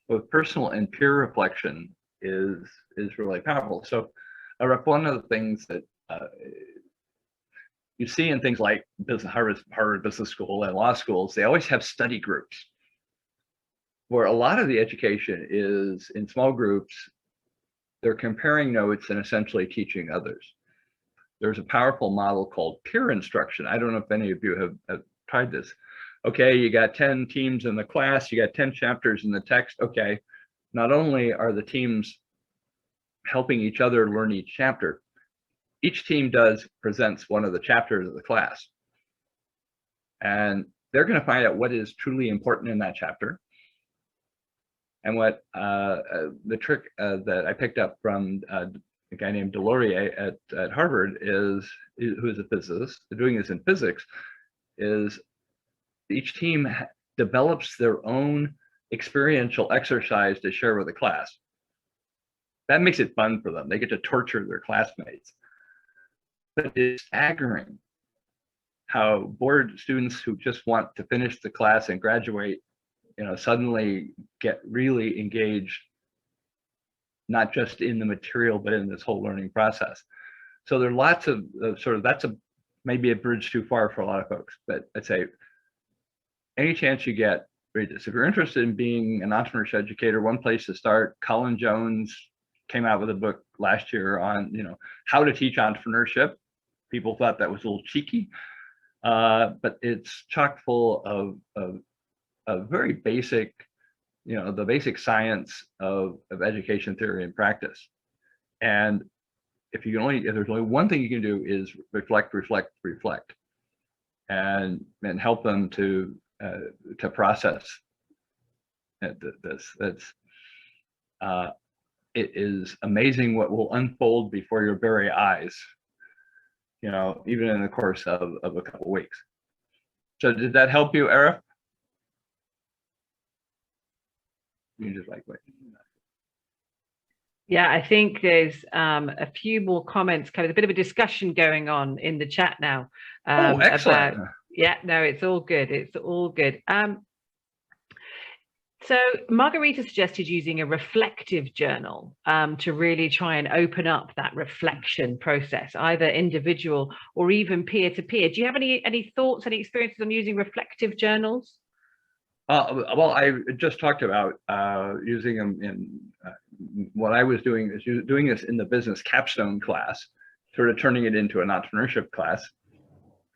both personal and peer reflection, is really powerful. So one of the things that you see in things like Harvard Business School and law schools, they always have study groups, where a lot of the education is in small groups. They're comparing notes and essentially teaching others. There's a powerful model called peer instruction. I don't know if any of you have tried this, Okay, you got 10 teams in the class, you got 10 chapters in the text. Okay, not only are the teams helping each other learn each chapter, each team presents one of the chapters of the class. And they're going to find out what is truly important in that chapter. And what the trick that I picked up from a guy named Delorier at Harvard who is a physicist, doing this in physics, is each team develops their own experiential exercise to share with the class. That makes it fun for them. They get to torture their classmates. But it's staggering how bored students who just want to finish the class and graduate, suddenly get really engaged, not just in the material, but in this whole learning process. So there are lots of that's maybe a bridge too far for a lot of folks, but I'd say any chance you get, read this. If you're interested in being an entrepreneurship educator, one place to start, Colin Jones came out with a book last year on, how to teach entrepreneurship. People thought that was a little cheeky, but it's chock full of very basic, the basic science of education theory and practice. And if there's only one thing you can do is reflect, and help them to process this. It is amazing what will unfold before your very eyes, even in the course of a couple of weeks. So did that help you, Eric? You just wait. Yeah, I think there's a few more comments, kind of a bit of a discussion going on in the chat now. Oh, excellent. Yeah, no, it's all good. It's all good. So Margarita suggested using a reflective journal to really try and open up that reflection process, either individual or even peer-to-peer. Do you have any thoughts, any experiences on using reflective journals? Well, I just talked about using them in what I was doing is doing this in the business capstone class, sort of turning it into an entrepreneurship class,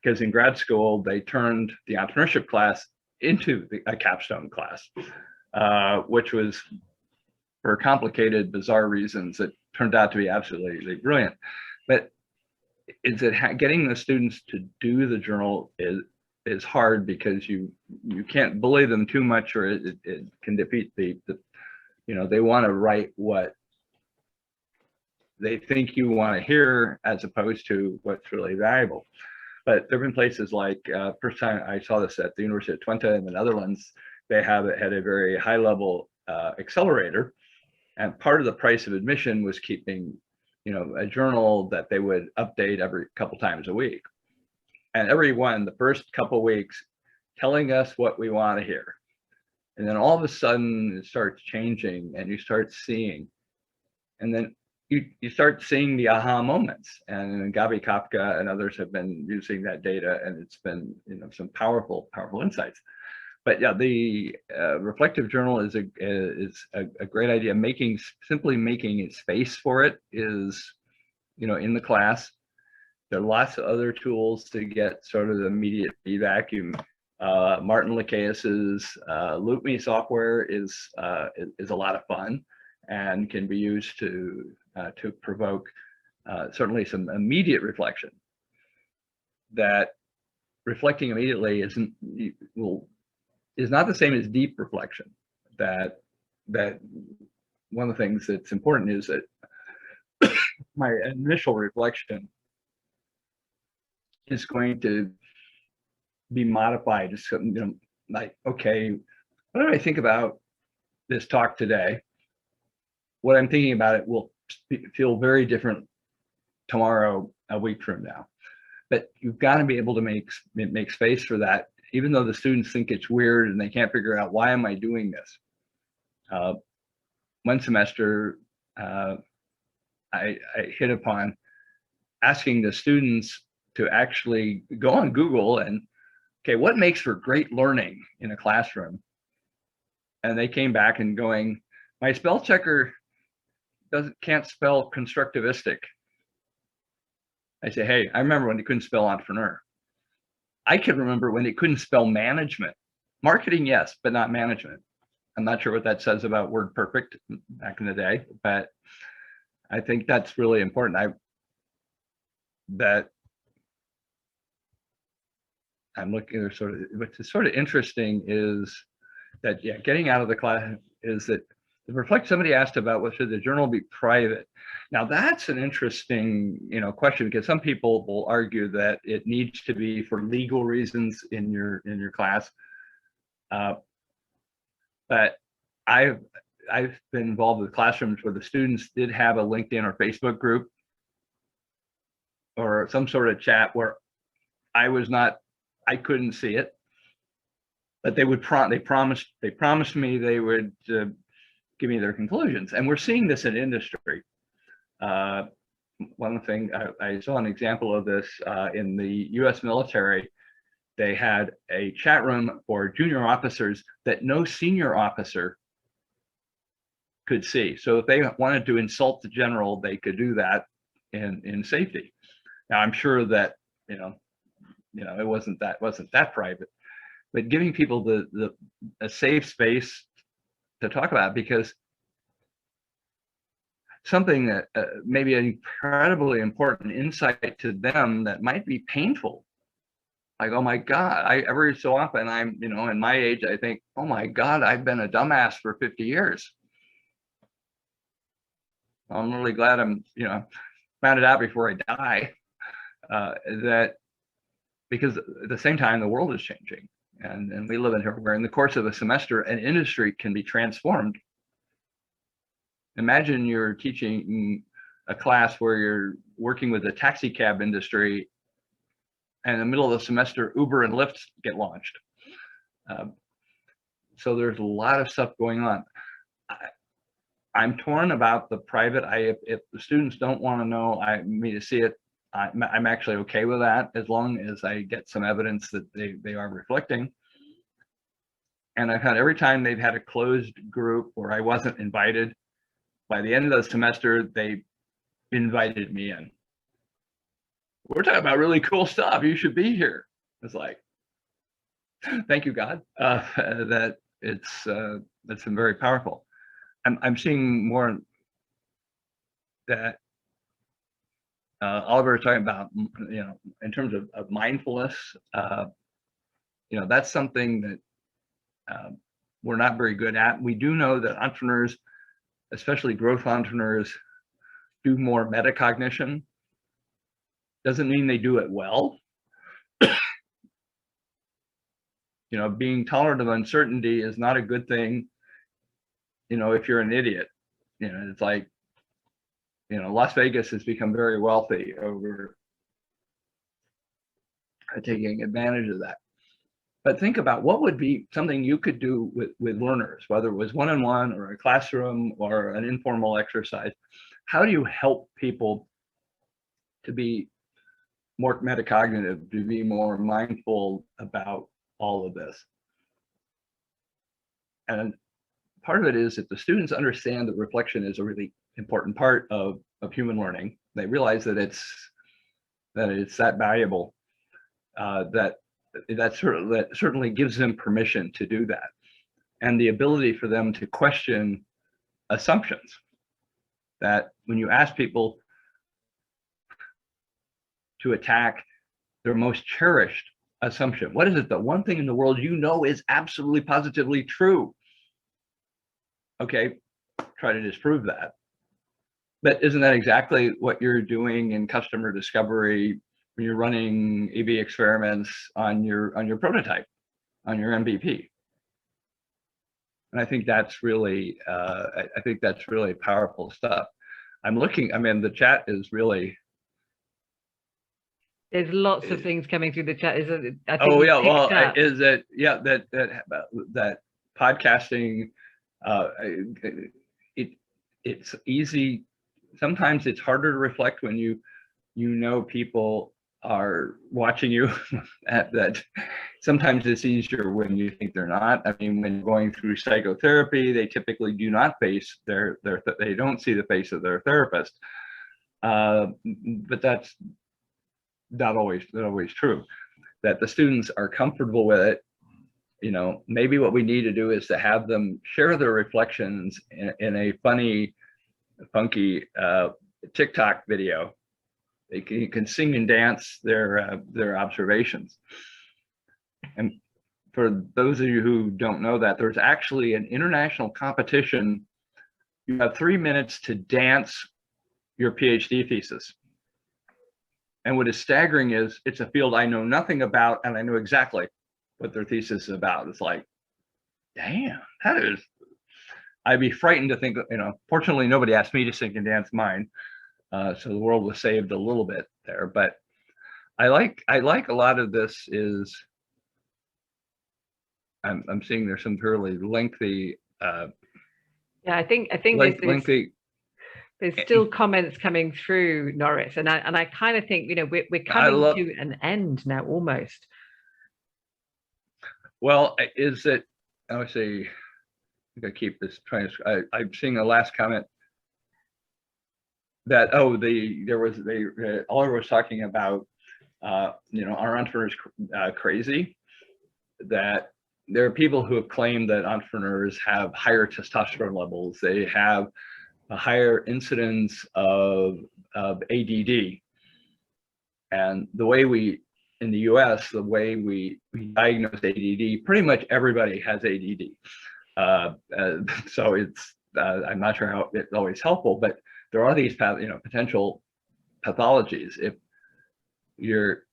because in grad school, they turned the entrepreneurship class into a capstone class, which was, for complicated, bizarre reasons, it turned out to be absolutely brilliant. But getting the students to do the journal is hard, because you can't bully them too much, or it can defeat the they want to write what they think you want to hear as opposed to what's really valuable. But there have been places like, first time I saw this at the University of Twente in the Netherlands, they had a very high level accelerator, and part of the price of admission was keeping a journal that they would update every couple times a week. And everyone, the first couple of weeks, telling us what we want to hear. And then all of a sudden it starts changing, and you start seeing, and then you start seeing the aha moments. And Gabi Kafka and others have been using that data, and it's been some powerful insights. But yeah, the reflective journal is a great idea. Simply making a space for it is, in the class. There are lots of other tools to get sort of the immediate feedback. Martin Lacais's LoopMe software is a lot of fun, and can be used to provoke certainly some immediate reflection. That reflecting immediately is not the same as deep reflection. That one of the things that's important is that my initial reflection is going to be modified to like, okay, what do I think about this talk today? What I'm thinking about it will feel very different tomorrow, a week from now. But you've got to be able to make space for that, even though the students think it's weird and they can't figure out, why am I doing this? One semester, I hit upon asking the students to actually go on Google and, okay, what makes for great learning in a classroom? And they came back and going, my spell checker can't spell constructivistic. I say, hey, I remember when he couldn't spell entrepreneur. I can remember when he couldn't spell management. Marketing, yes, but not management. I'm not sure what that says about WordPerfect back in the day, but I think that's really important. I'm looking at what's sort of interesting is that, yeah, getting out of the class is that somebody asked about what should the journal be private. Now that's an interesting, question, because some people will argue that it needs to be for legal reasons in your class. But I've been involved with classrooms where the students did have a LinkedIn or Facebook group or some sort of chat where I couldn't see it, but they promised me they would give me their conclusions. And we're seeing this in industry. One thing I saw an example of this in the US military. They had a chat room for junior officers that no senior officer could see. So if they wanted to insult the general, they could do that in safety. Now I'm sure that it wasn't that private, but giving people a safe space to talk about, because something that maybe an incredibly important insight to them that might be painful. Like, oh my God, every so often I'm, in my age, I think, oh my God, I've been a dumbass for 50 years. I'm really glad found it out before I die, that because at the same time, the world is changing, and we live in here where in the course of a semester, an industry can be transformed. Imagine you're teaching a class where you're working with the taxi cab industry, and in the middle of the semester, Uber and Lyft get launched. So there's a lot of stuff going on. I'm torn about the private. If the students don't want to know me to see it, I'm actually okay with that, as long as I get some evidence that they are reflecting. And I've had every time they've had a closed group where I wasn't invited, by the end of the semester, they invited me in. We're talking about really cool stuff. You should be here. It's like, thank you, God, that it's been very powerful. I'm seeing more that Oliver was talking about, in terms of mindfulness. That's something that we're not very good at. We do know that entrepreneurs, especially growth entrepreneurs, do more metacognition. Doesn't mean they do it well. Being tolerant of uncertainty is not a good thing. If you're an idiot, it's like, Las Vegas has become very wealthy over taking advantage of that. But think about what would be something you could do with learners, whether it was one-on-one or a classroom or an informal exercise. How do you help people to be more metacognitive, to be more mindful about all of this? And part of it is that the students understand that reflection is a really important part of human learning. They realize that it's that valuable, that certainly gives them permission to do that, and the ability for them to question assumptions. That when you ask people to attack their most cherished assumption, what is it, the one thing in the world is absolutely positively true? Okay, try to disprove that. But isn't that exactly what you're doing in customer discovery when you're running A/B experiments on your prototype, on your MVP? And I think that's really powerful stuff. The chat is really. There's lots of things coming through the chat. That podcasting, it's easy. Sometimes it's harder to reflect when people are watching you. that sometimes it's easier when you think they're not. When going through psychotherapy, they typically do not face they don't see the face of their therapist. But that's not always true. That the students are comfortable with it, you know, maybe what we need to do is to have them share their reflections in a funny, funky TikTok video. You can sing and dance their observations. And for those of you who don't know that, there's actually an international competition. You have 3 minutes to dance your PhD thesis. And what is staggering is it's a field I know nothing about, and I know exactly what their thesis is about. It's like, damn, that is, I'd be frightened to think, you know, fortunately nobody asked me to sing and dance mine. So the world was saved a little bit there, but I like a lot of this is, I'm seeing there's some fairly lengthy, yeah, I think lengthy. There's still comments coming through, Norris, and I kind of think, you know, we're coming to an end now almost. Well, is it? I would say, I think I keep this trying to. I'm seeing a last comment that Oliver was talking about, you know, are entrepreneurs crazy? That there are people who have claimed that entrepreneurs have higher testosterone levels. They have a higher incidence of ADD. And the way we, in the US, the way we diagnose ADD, pretty much everybody has ADD. So it's, I'm not sure how it's always helpful, but there are these, you know, potential pathologies. If you're,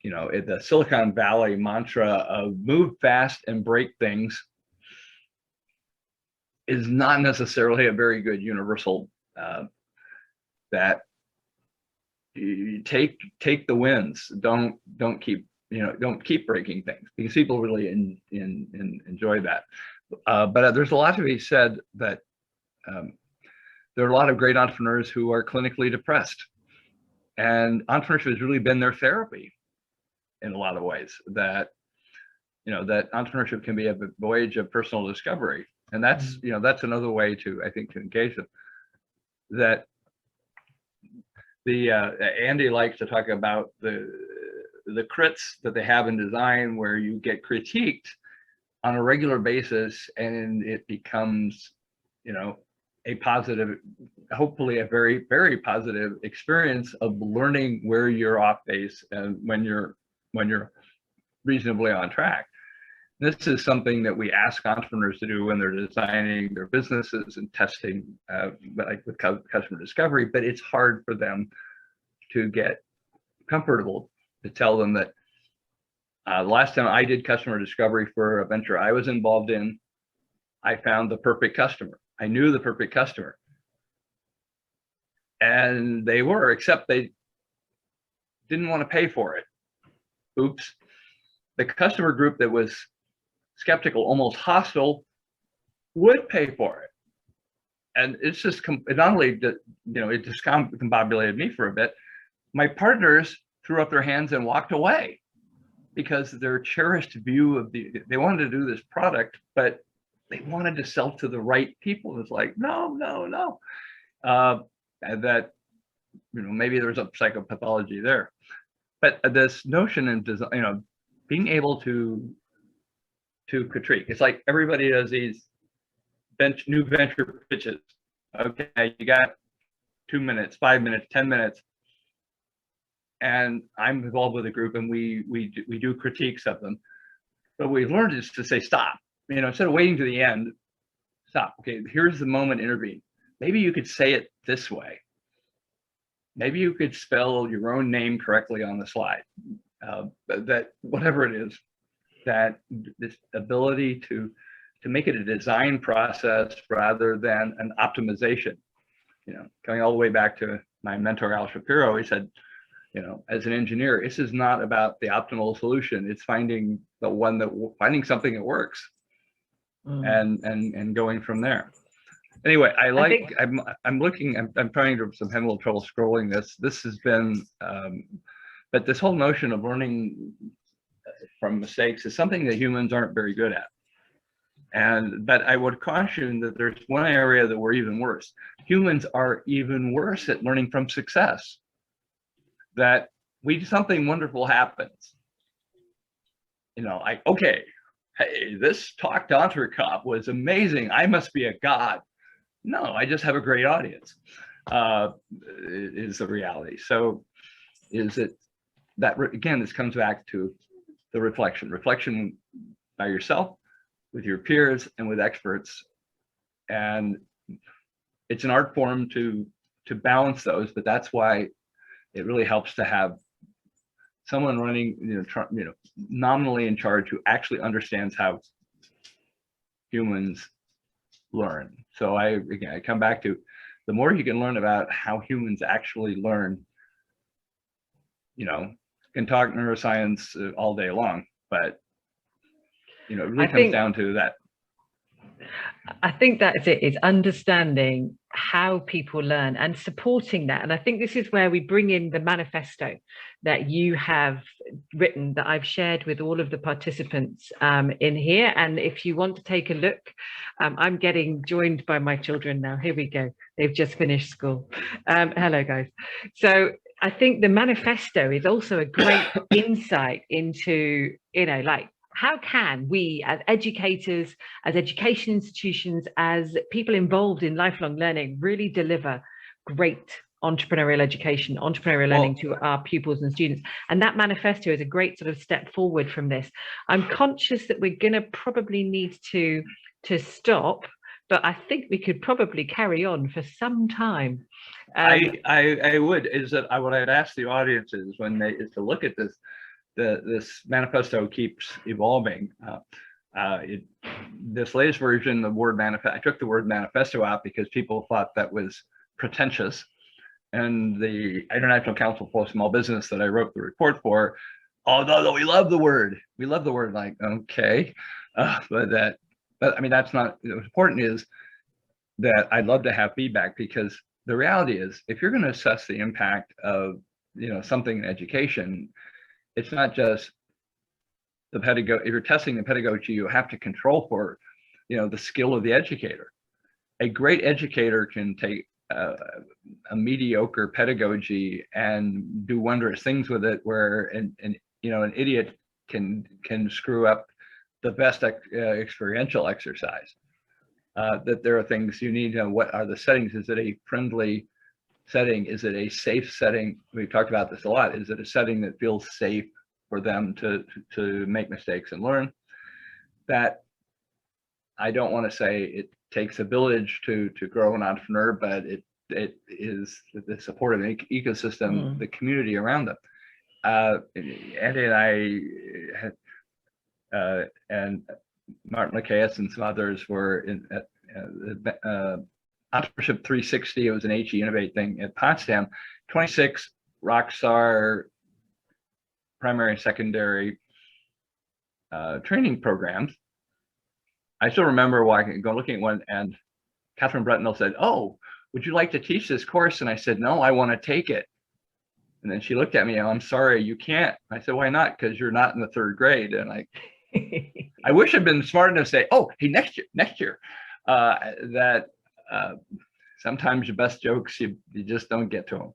you know, the Silicon Valley mantra of move fast and break things is not necessarily a very good universal, that you take the wins, don't keep, you know, don't keep breaking things, because people really enjoy that. But there's a lot to be said that there are a lot of great entrepreneurs who are clinically depressed, and entrepreneurship has really been their therapy in a lot of ways. That, you know, that entrepreneurship can be a voyage of personal discovery. And that's, you know, that's another way to, I think, to engage them. That the Andy likes to talk about the crits that they have in design, where you get critiqued on a regular basis, and it becomes, you know, a positive, hopefully a very, very positive experience of learning where you're off base and when you're reasonably on track. This is something that we ask entrepreneurs to do when they're designing their businesses and testing, like with customer discovery, but it's hard for them to get comfortable to tell them that the last time I did customer discovery for a venture I was involved in, I found the perfect customer. I knew the perfect customer. And they were, except they didn't want to pay for it. Oops. The customer group that was skeptical, almost hostile, would pay for it. And it's just, it not only did, you know, it discombobulated me for a bit. My partners threw up their hands and walked away because their cherished view of they wanted to do this product, but they wanted to sell to the right people. It's like, no. And that, you know, maybe there's a psychopathology there. But this notion of design, you know, being able to critique. It's like everybody does these new venture pitches. Okay, you got 2 minutes, 5 minutes, 10 minutes. And I'm involved with a group, and we do critiques of them. But what we've learned is to say stop. You know, instead of waiting to the end, stop. Okay, here's the moment, intervene. Maybe you could say it this way. Maybe you could spell your own name correctly on the slide. That whatever it is, that this ability to make it a design process rather than an optimization. You know, coming all the way back to my mentor Al Shapiro, he said, you know, as an engineer, this is not about the optimal solution. It's finding finding something that works, and going from there. Anyway, I'm trying to, I'm having a little trouble scrolling this. This has been, but this whole notion of learning from mistakes is something that humans aren't very good at. But I would caution that there's one area that we're even worse. Humans are even worse at learning from success. That something wonderful happens. You know, like, okay, hey, this talk to Entrecomp was amazing, I must be a god. No, I just have a great audience, is the reality. So is it that, again, this comes back to the reflection by yourself, with your peers, and with experts. And it's an art form to balance those, but that's why it really helps to have someone running, nominally in charge, who actually understands how humans learn. So I come back to, the more you can learn about how humans actually learn, can talk neuroscience all day long, but it really comes down to that. I think that's it, is understanding how people learn and supporting that. And I think this is where we bring in the manifesto that you have written, that I've shared with all of the participants in here. And if you want to take a look, I'm getting joined by my children now. Here we go. They've just finished school. Hello, guys. So I think the manifesto is also a great insight into, how can we, as educators, as education institutions, as people involved in lifelong learning, really deliver great entrepreneurial education, entrepreneurial learning to our pupils and students? And that manifesto is a great sort of step forward from this. I'm conscious that we're going to probably need to stop, but I think we could probably carry on for some time. I would, is that what I'd ask the audience is, is to look at this. This manifesto keeps evolving. This latest version, the word manifesto, I took the word manifesto out because people thought that was pretentious. And the International Council for Small Business that I wrote the report for, oh no, we love the word. We love the word. Like, okay, but I mean, that's not, what's important is that I'd love to have feedback, because the reality is, if you're going to assess the impact of something in education, it's not just the pedagogy. If you're testing the pedagogy, you have to control for, the skill of the educator. A great educator can take a mediocre pedagogy and do wondrous things with it, where an idiot can screw up the best experiential exercise. That there are things you need. What are the settings? Is it a friendly setting? Is it a safe setting? We've talked about this a lot. Is it a setting that feels safe for them to make mistakes and learn? That, I don't want to say it takes a village to grow an entrepreneur, but it is the support of an ecosystem, the community around them. Andy and I and Martin Lacaus and some others were in Entrepreneurship 360. It was an HE Innovate thing at Potsdam. 26 rockstar primary and secondary training programs. I still remember looking at one, and Catherine Bretnell said, "Oh, would you like to teach this course?" And I said, "No, I want to take it." And then she looked at me, "I'm sorry, you can't." I said, "Why not?" "Because you're not in the 3rd grade." And I wish I'd been smart enough to say, "Oh, hey, next year." Sometimes your best jokes, you just don't get to them.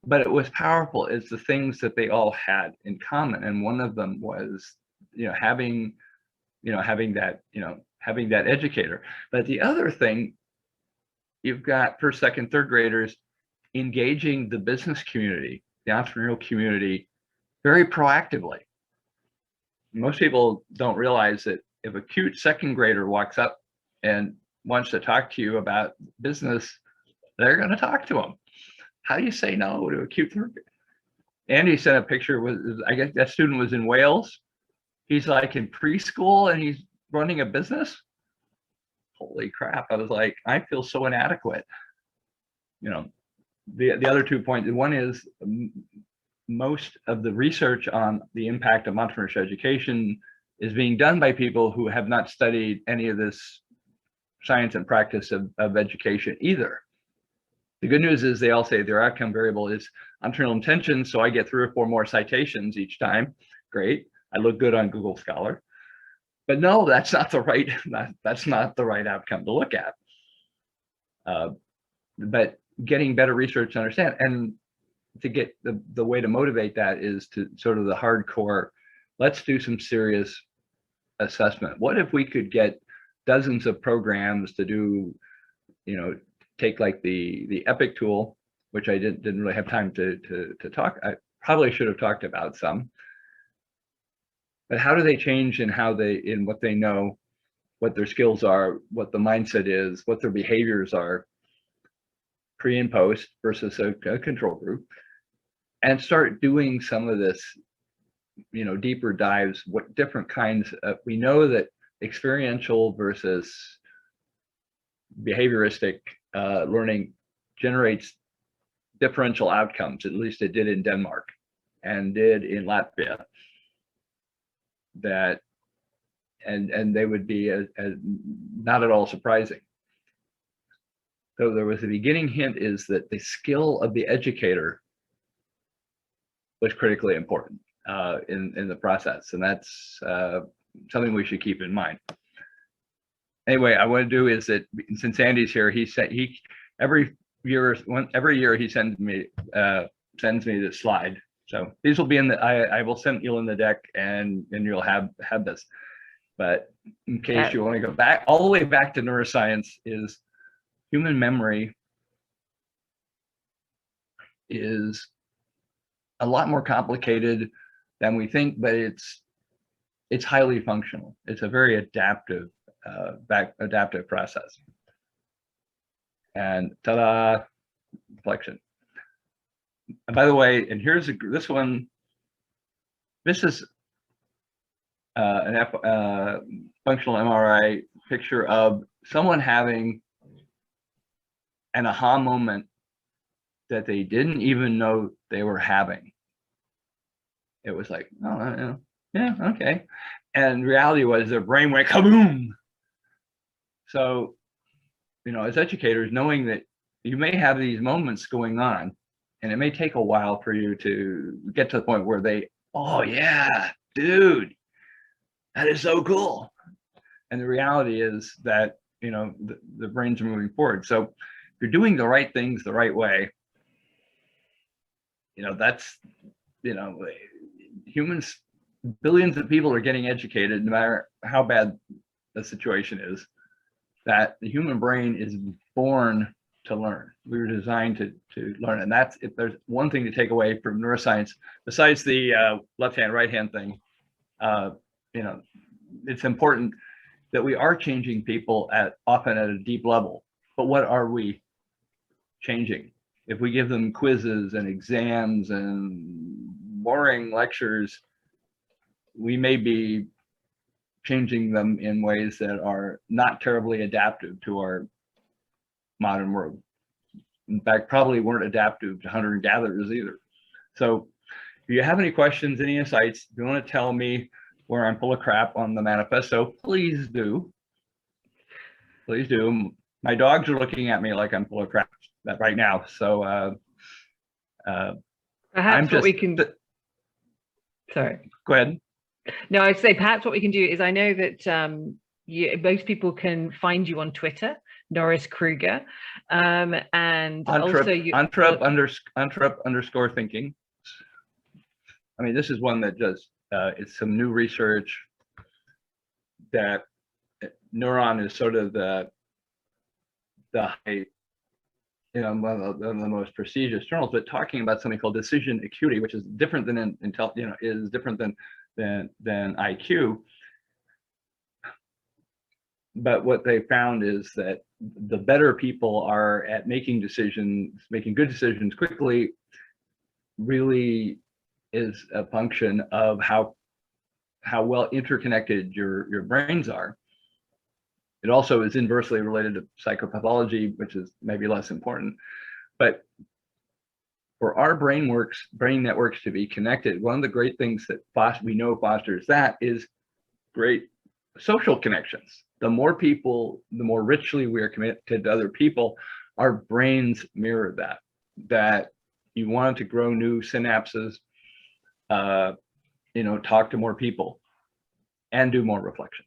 But it was powerful. It's the things that they all had in common, and one of them was, having that educator. But the other thing, you've got 1st, 2nd, 3rd graders engaging the business community, the entrepreneurial community, very proactively. Most people don't realize that if a cute 2nd grader walks up and wants to talk to you about business, they're going to talk to them. How do you say no to a cute 3rd grader? Andy sent a picture. I guess that student was in Wales. He's like in preschool and he's running a business. Holy crap. I was like, I feel so inadequate. The other 2 points. One is, most of the research on the impact of entrepreneurship education is being done by people who have not studied any of this science and practice of education either. The good news is they all say their outcome variable is entrepreneurial intention, so I get 3 or 4 more citations each time. Great. I look good on Google Scholar. But no, that's not the right outcome to look at. But getting better research to understand, and to get the way to motivate that is to sort of the hardcore, let's do some serious assessment? What if we could get dozens of programs to do, take like the Epic tool, which I didn't really have time to talk. I probably should have talked about some. But how do they change in what they know, what their skills are, what the mindset is, what their behaviors are, pre and post versus a control group, and start doing some of this, deeper dives, what different kinds of, we know that experiential versus behavioristic learning generates differential outcomes. At least it did in Denmark and did in Latvia. That and they would be not at all surprising. So there was a beginning hint is that the skill of the educator was critically important in the process, and that's something we should keep in mind. Anyway, I want to do is that since Andy's here, every year he sends me this slide. So these will be in the I will send you in the deck, and you'll have this. But in case you want to go back all the way back to neuroscience, is human memory is a lot more complicated than we think, but it's highly functional. It's a very adaptive process. And ta-da, reflection. And by the way, and here's this one. This is a functional MRI picture of someone having an aha moment that they didn't even know they were having. It was like, oh, yeah, okay. And reality was their brain went kaboom. So, as educators, knowing that you may have these moments going on, and it may take a while for you to get to the point where oh yeah, dude, that is so cool. And the reality is that, the brains are moving forward. So if you're doing the right things the right way, that's, humans, billions of people are getting educated, no matter how bad the situation is, that the human brain is born to learn. We were designed to learn. And that's, if there's one thing to take away from neuroscience, besides the left-hand, right-hand thing, it's important that we are changing people often at a deep level. But what are we changing? If we give them quizzes and exams and boring lectures, we may be changing them in ways that are not terribly adaptive to our modern world. In fact, probably weren't adaptive to hunter and gatherers either. So if you have any questions, any insights, if you want to tell me where I'm full of crap on the manifesto, please do. Please do. My dogs are looking at me like I'm full of crap right now. So perhaps what we can, sorry. Go ahead. No, I'd say perhaps what we can do is, I know that most people can find you on Twitter, Norris Krueger, and also you underscore thinking. I mean, this is one that just it's some new research that Neuron is sort of the high, one of the most prestigious journals, but talking about something called decision acuity, which is different than is different than IQ. But what they found is that the better people are at making decisions, making good decisions quickly, really is a function of how well interconnected your brains are. It also is inversely related to psychopathology, which is maybe less important. But for our brain networks to be connected, one of the great things that we know fosters that is great social connections. The more people, the more richly we are connected to other people, our brains mirror that you want to grow new synapses, talk to more people and do more reflection.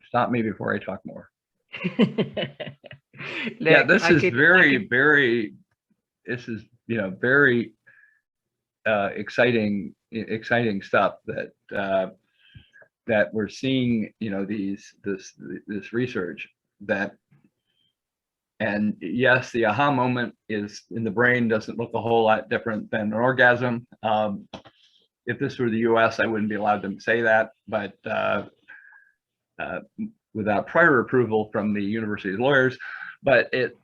Stop me before I talk more. Yeah, this is very exciting stuff that we're seeing, this research and yes, the aha moment is in the brain doesn't look a whole lot different than an orgasm. If this were the US, I wouldn't be allowed to say that, but without prior approval from the university's lawyers. But can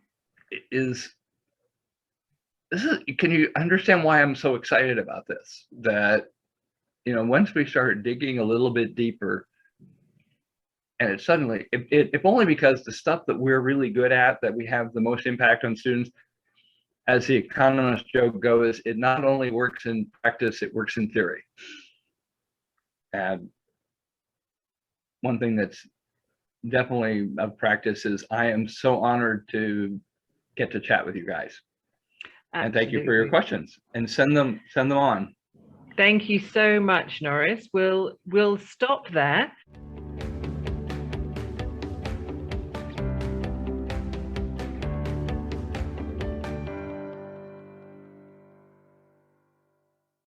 you understand why I'm so excited about this? That, once we start digging a little bit deeper, and it suddenly, if only because the stuff that we're really good at, that we have the most impact on students, as the economist joke goes, it not only works in practice, it works in theory. And one thing that's definitely of practice is I am so honored to get to chat with you guys. Absolutely. And thank you for your questions, and send them on. Thank you so much, Norris. We'll stop there.